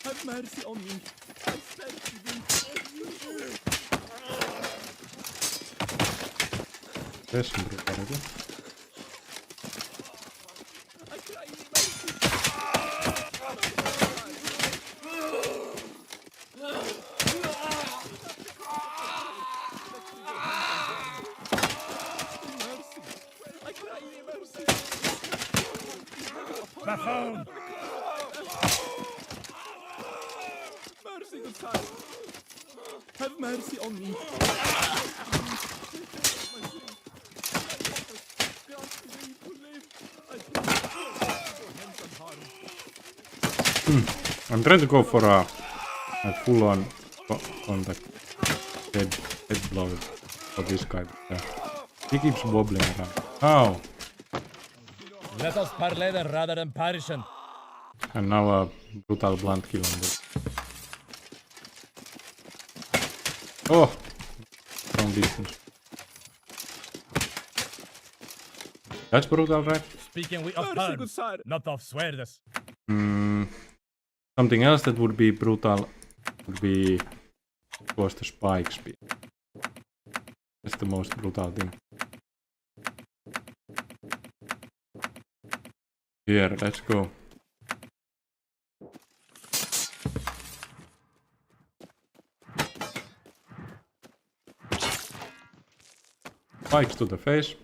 Have mercy on me. I stand to thee. There's some brutality. I cry in mercy. Mercy. I cry in mercy. Buffoon! Mercy, good sire. Have mercy on me. Grant me leave to live. I pray your hands unharmed. I'm trying to go for a full-on contact head blow for this guy. But, he keeps wobbling around. Ow! Let us parley rather than parison. And now a brutal blunt kill on this. Oh! From distance. That's brutal, right? Speaking we of Mercy, good terms, sire. not of swears. Something else that would be brutal would be, of course, the spike speed. That's the most brutal thing. Here, let's go. Spikes to the face.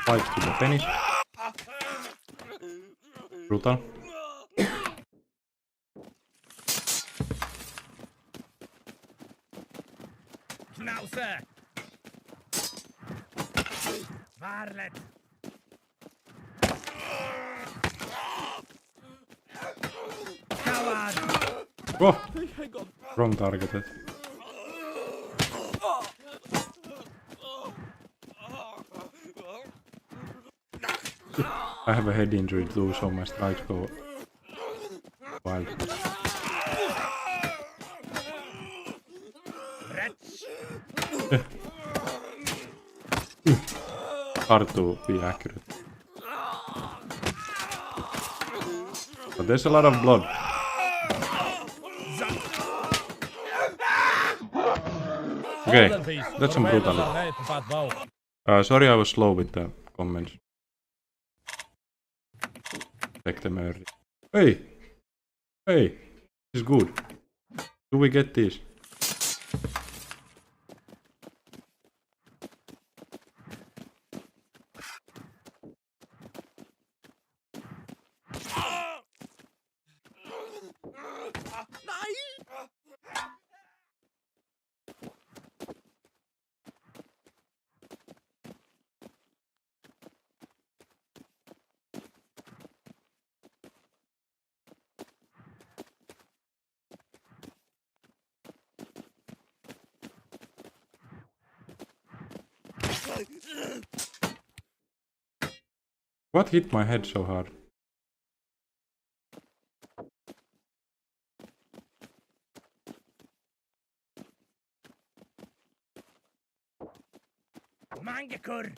Spikes to the penis. Brutal. Schnauze! Varlet! Coward! Oh! I got Wrong targeted. I have a head injury too, so my strikes go wild. Wretch! Hard to be accurate. But there's a lot of blood. Okay, that's some brutality. Sorry I was slow with the comments. Check them early. Hey! Hey! This is good. Do we get this? What hit my head so hard? Mangekur!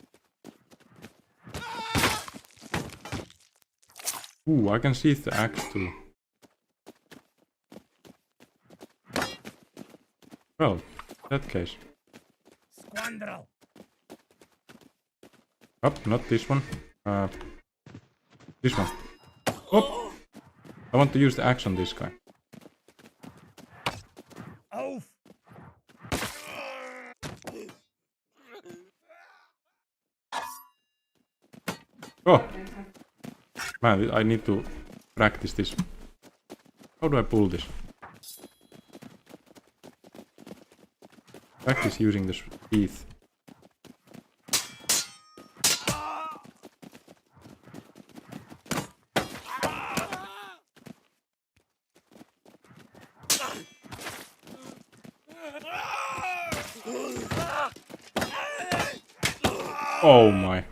Ooh, I can see the axe too. Well, in that case. Squandrel! Oh, not this one. This one. Oh! I want to use the axe on this guy. Oaf! Oh! Man, I need to practice this. How do I pull this? Practice using the teeth. Oh my.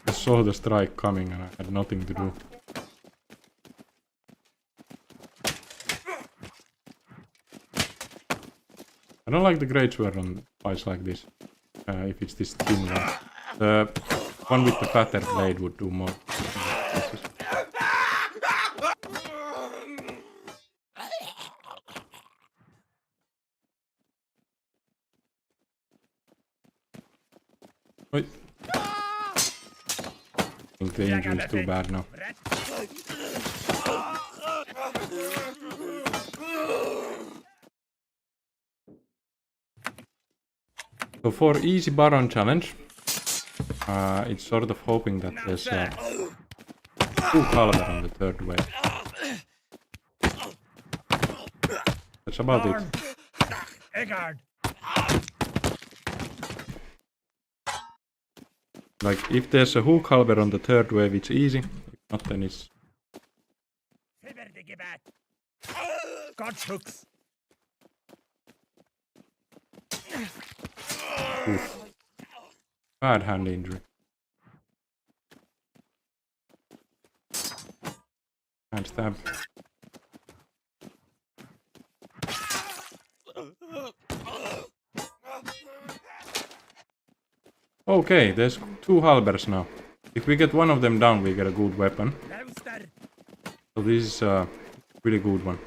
I saw the strike coming and I had nothing to do. I don't like the great sword on fights like this. If it's this thin one. The one with the fatter blade would do more. Wait. I think the injury is too bad now. So for easy Baron challenge, it's sort of hoping that there's two halber on the third wave. That's about it. Eggard. Like, if there's a hook halber on the third wave, it's easy. If not, then it's... God's hooks. Oof. Bad hand injury. Hand stab. Okay, there's two halbers now. If we get one of them down, we get a good weapon. So this is a really good one.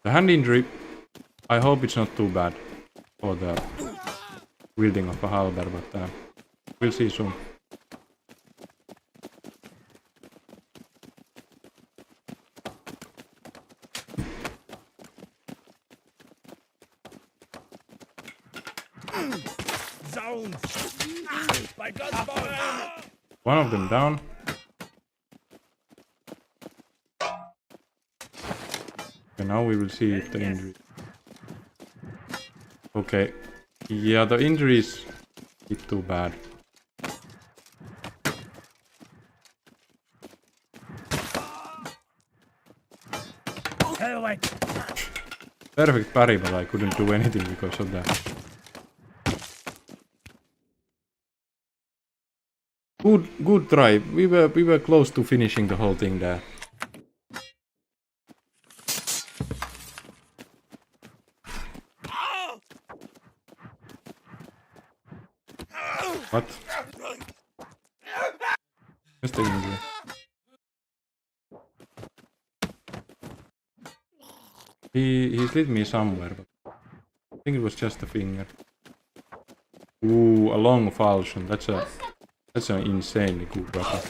The hand injury, I hope it's not too bad for the wielding of a halber, but we'll see soon. By God's boy. One of them down. Okay, now we will see if the injury... Okay. Yeah, the injury is a bit too bad. Perfect parry, but I couldn't do anything because of that. Good try. We were close to finishing the whole thing there. What? Just the injury. He slid me somewhere, but I think it was just a finger. Ooh, a long falchion. That's an insanely good weapon.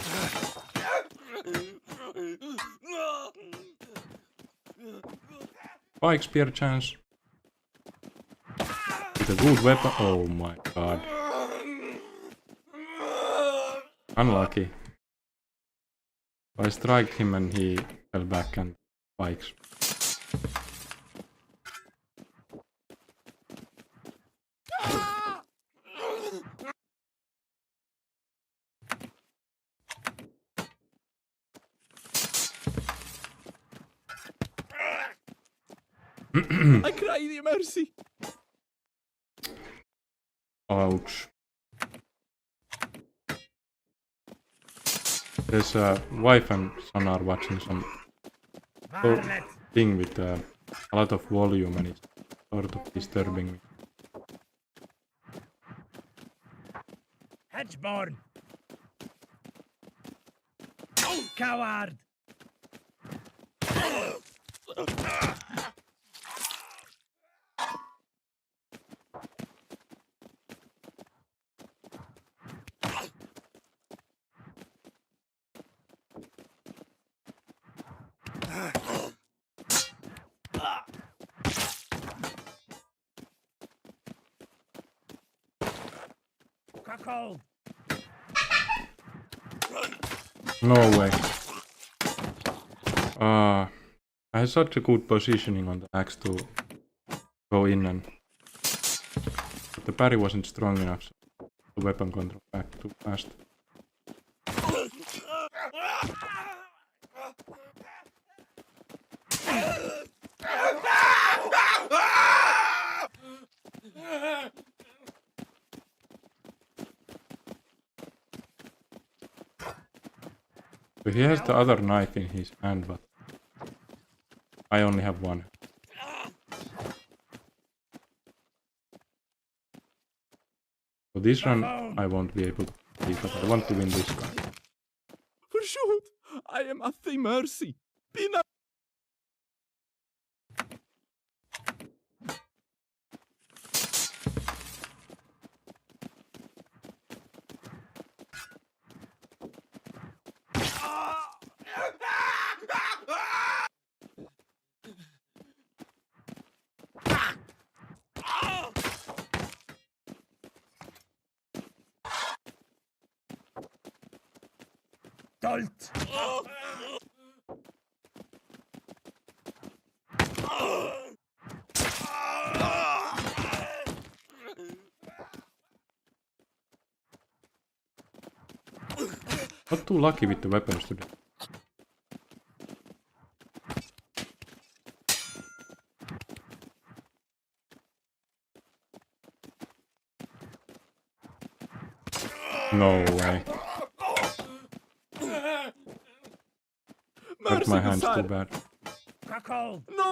Spike spear chance. With a good weapon. Oh my god. Unlucky. I struck him and he fell back and spikes. I cry thee mercy. Ouch. There's a wife and son are watching some thing with a lot of volume and it's sort of disturbing me. Hedgeborn. Coward. Cuckold. No way. I had such a good positioning on the axe to go in and... But the parry wasn't strong enough, so the weapon control back too fast. So he has the other knife in his hand, but I only have one. So this run I won't be able to beat, but I want to win this one. For shoot, I am at thy mercy. Be not. Dolt! Not too lucky with the weapons today. No way. Hurt my hands too bad. Cuckold! No.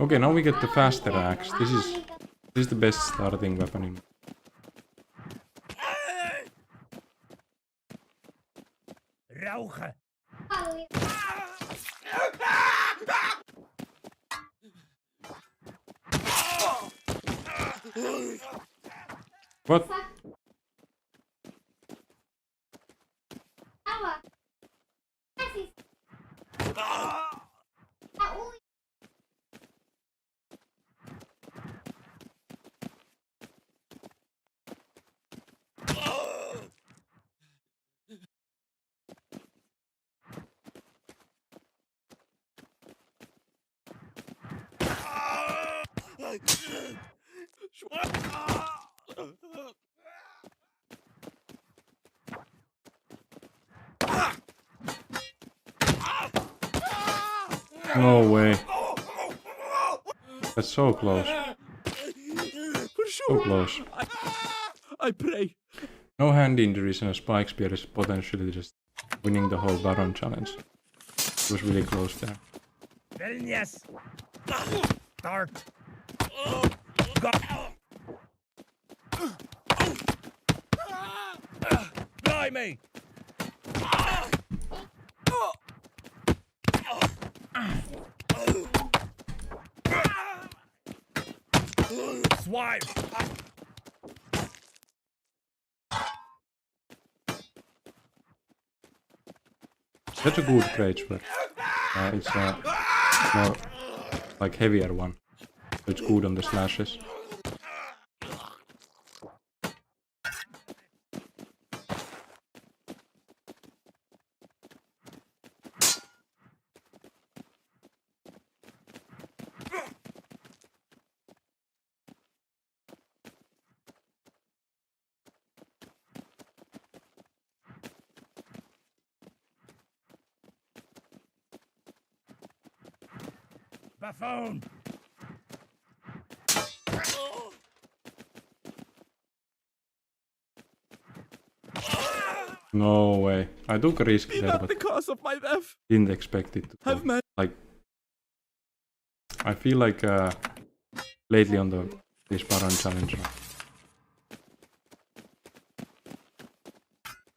Okay, now we get the faster axe. This is the best starting weapon in. Rauche! What? No way. That's so close. For So shoot, close. I pray. No hand injuries and a spike spear is potentially just winning the whole Baron challenge. It was really close there. Vilnius! Dart! Go! Blimey! Swipe! That's a good rage, but it's a more like heavier one. So it's good on the slashes. Buffoon! No way. I took a risk Be there, not but the cause of my death. didn't expect it to go. Have mercy. Like, I feel like lately on this Baron challenge,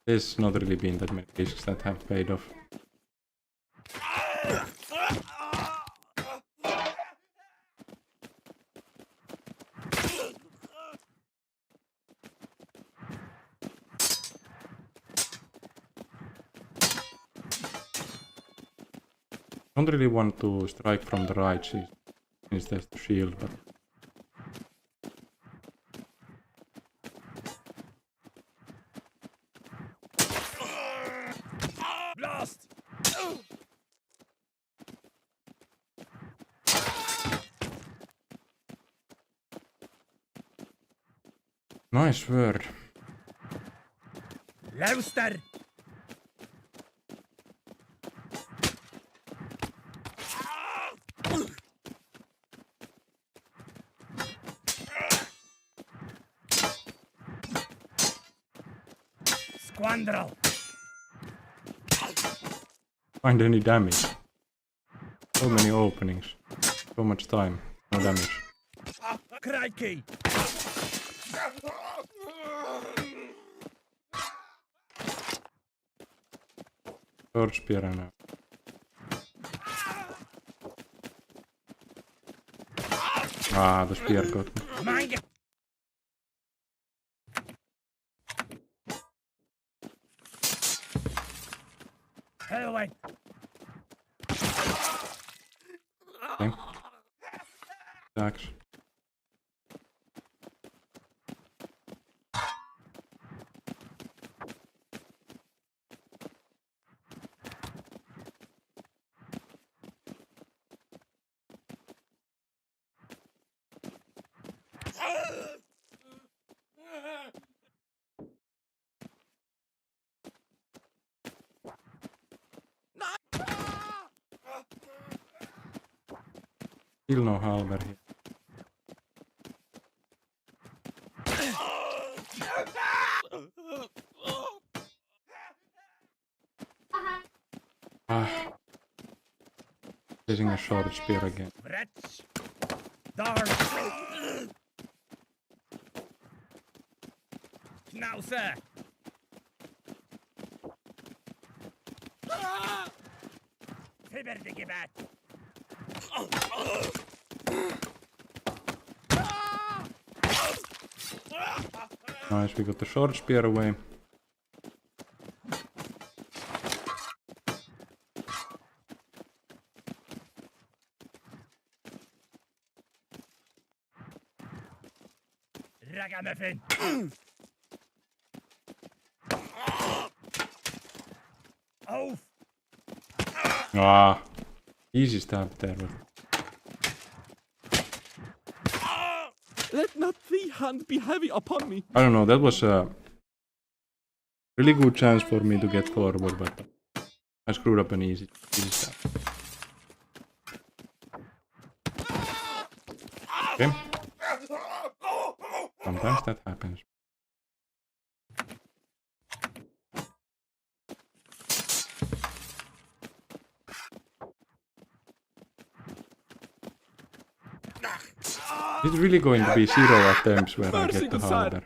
there's not really been that many risks that have paid off. Don't really want to strike from the right since there's the shield, but Nice word. Luister! Squandrel! Find any damage. So many openings. So much time. No damage. Crikey! Sword spear now. Ah, the spear got me. Manga! Away! Okay. Axe. Still no halberd here. Ah. Using a short spear again. Wretch! Darn! Schnauzer! Fibberdigebat! Nice, we got the short spear away. Ragamuffin! Oaf! Ah, easy stab there. But Let not thy hand be heavy upon me. I don't know, that was a really good chance for me to get forward, but I screwed up an easy stab. Okay. Sometimes that happens. It's really going to be 0 attempts where I get the halberd.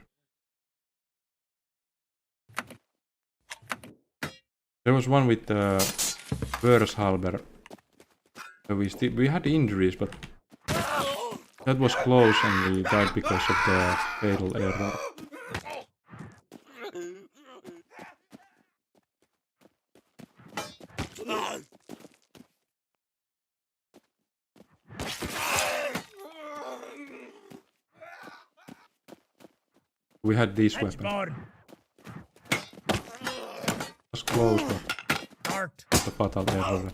There was one with the worse halberd. We had injuries, but that was close and we died because of the fatal error. We had this weapon. Edgeborn! It was close, but Dart! the fatal error.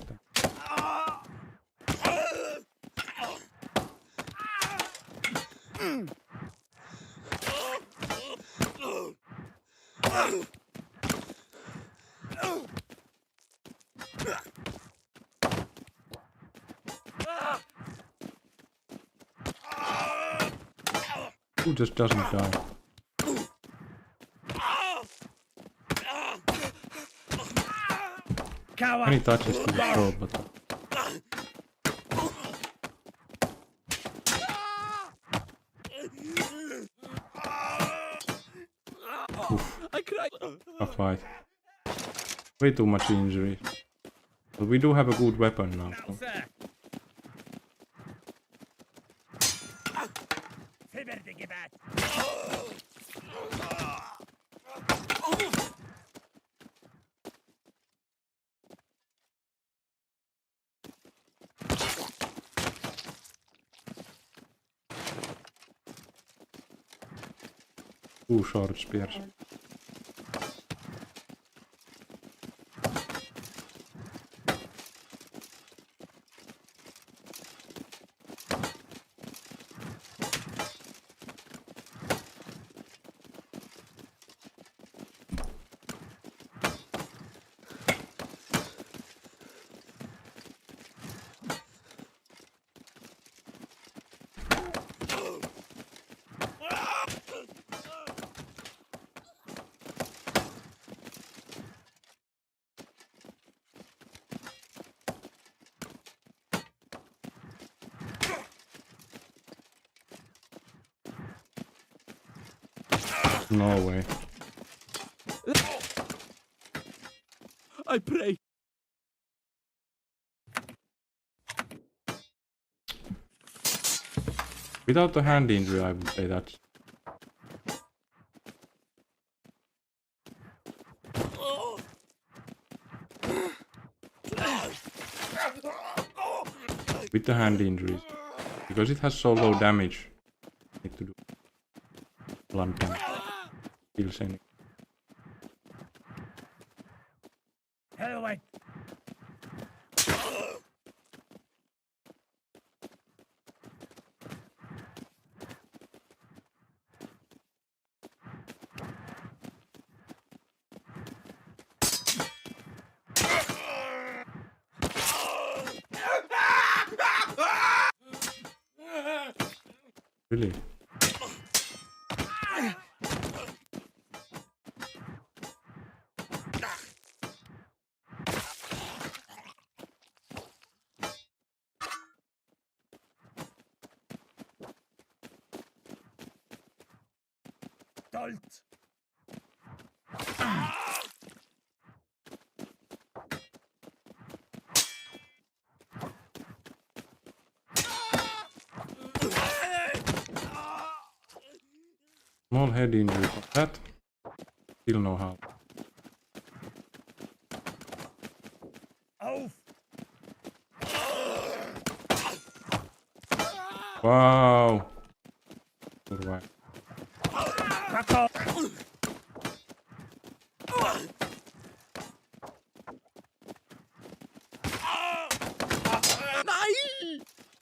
Who just doesn't die? Cower! Many touches to the throat, but I cried. a fight. Way too much injury. But we do have a good weapon now. So. Schnauzer! Fibberdigebat! Two short spears. No way. I pray. Without the hand injury, I would say that's... With the hand injuries. Because it has so low damage. Need to do blunt damage. Kills any. Helmet! Really? Dolt! Small head injury from that. Still no how. Auf! Wow! Survive. Kakao!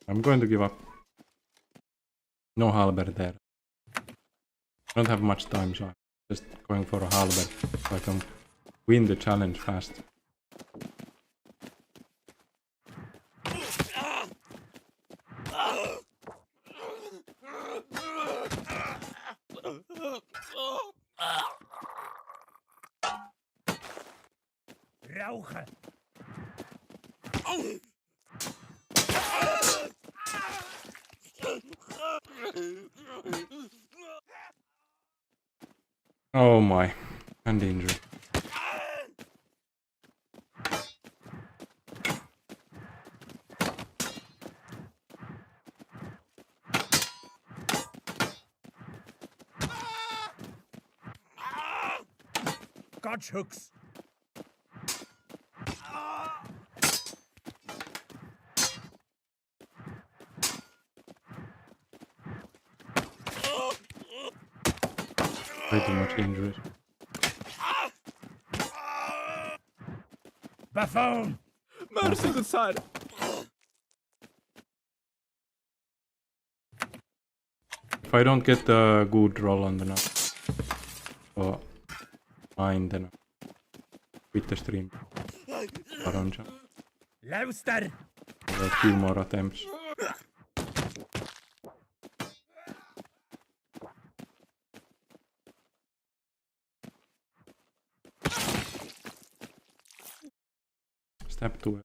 I'm going to give up. No halberd there. I don't have much time, so I'm just going for a halberd so I can win the challenge fast. Rauche! Oh my, hand injury. Gotch hooks! Way too much injuries. Buffoon! Mercy, good sire. If I don't get a good roll on the nut or mine, then I quit the stream. Aranja. Lauster! A few more attempts. Step 2.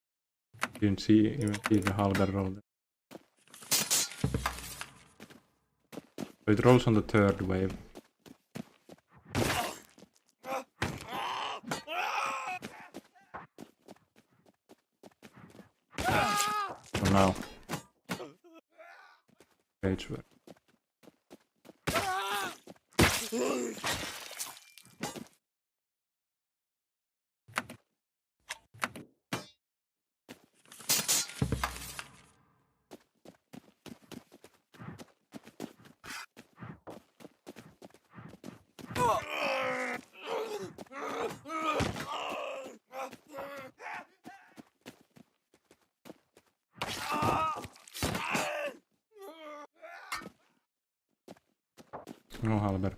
Didn't even see the halberd roll there. So it rolls on the third wave. So now. Rage work. No halberd.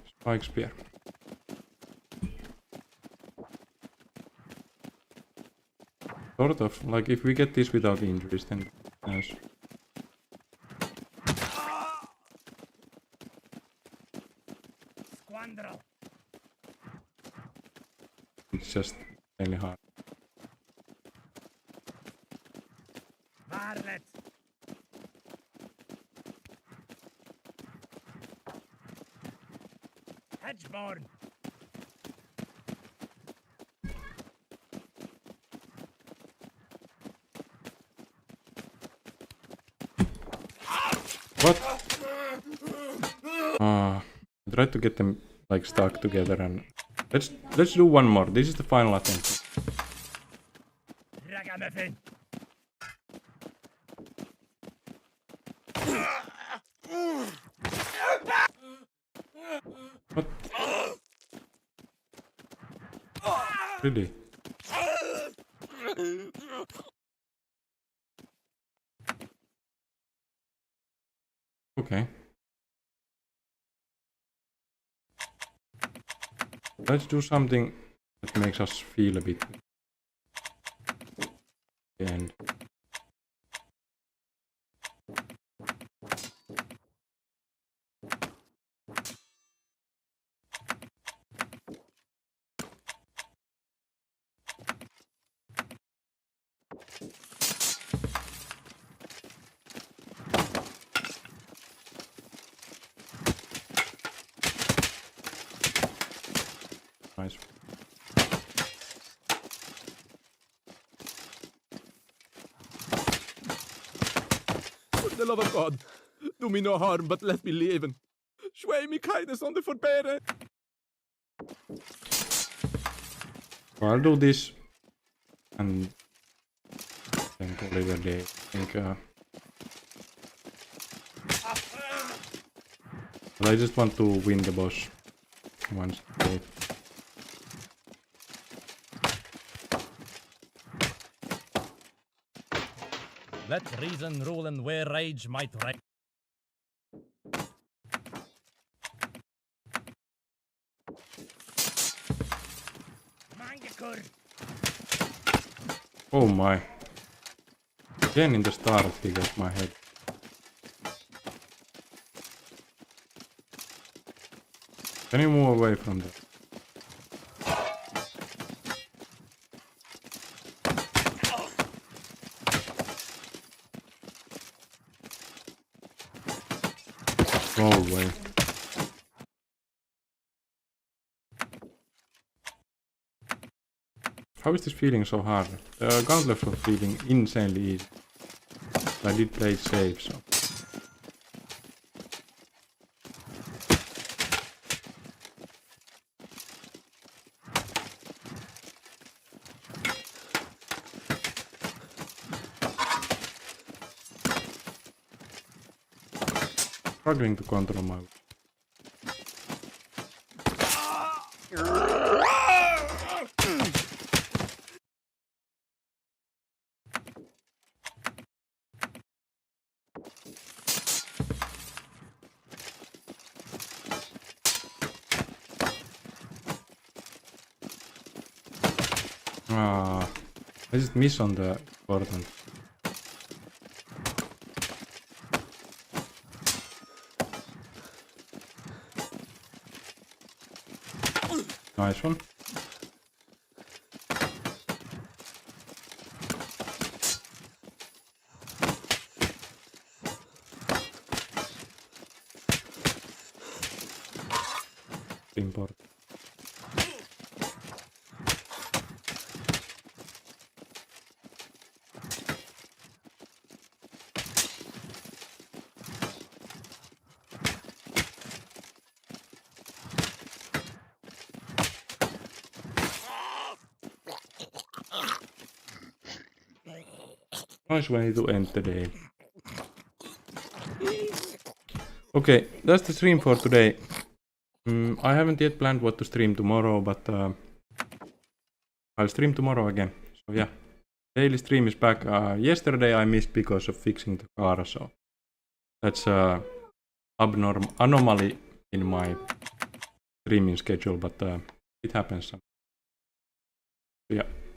Spike spear. Sort of, like if we get this without injuries, then yes. Squandrel! It's just really hard. Varlet! Hedgeborn! What? I tried to get them like stuck together and let's do one more. This is the final attempt. Ragamuffin! What? Really? Okay. Let's do something that makes us feel a bit. And nice. For the love of God, do me no harm, but let me live. And show me kindness on the forbearer. So I'll do this and then call it a day. I think. But I just want to win the boss once a day. Let reason rule and where rage might reign. Mangakur! Oh my. Again in the start he got my head. Can you move away from that? Go away. How is this feeling so hard? The Gauntlet was feeling insanely easy. I did play it safe, so. Struggling to control my. I just miss on the important. Nice one. Important. Nice way to end the day. Okay, that's the stream for today. I haven't yet planned what to stream tomorrow, but I'll stream tomorrow again. So yeah, daily stream is back. Yesterday I missed because of fixing the car, so that's anomaly in my streaming schedule, but it happens. So yeah.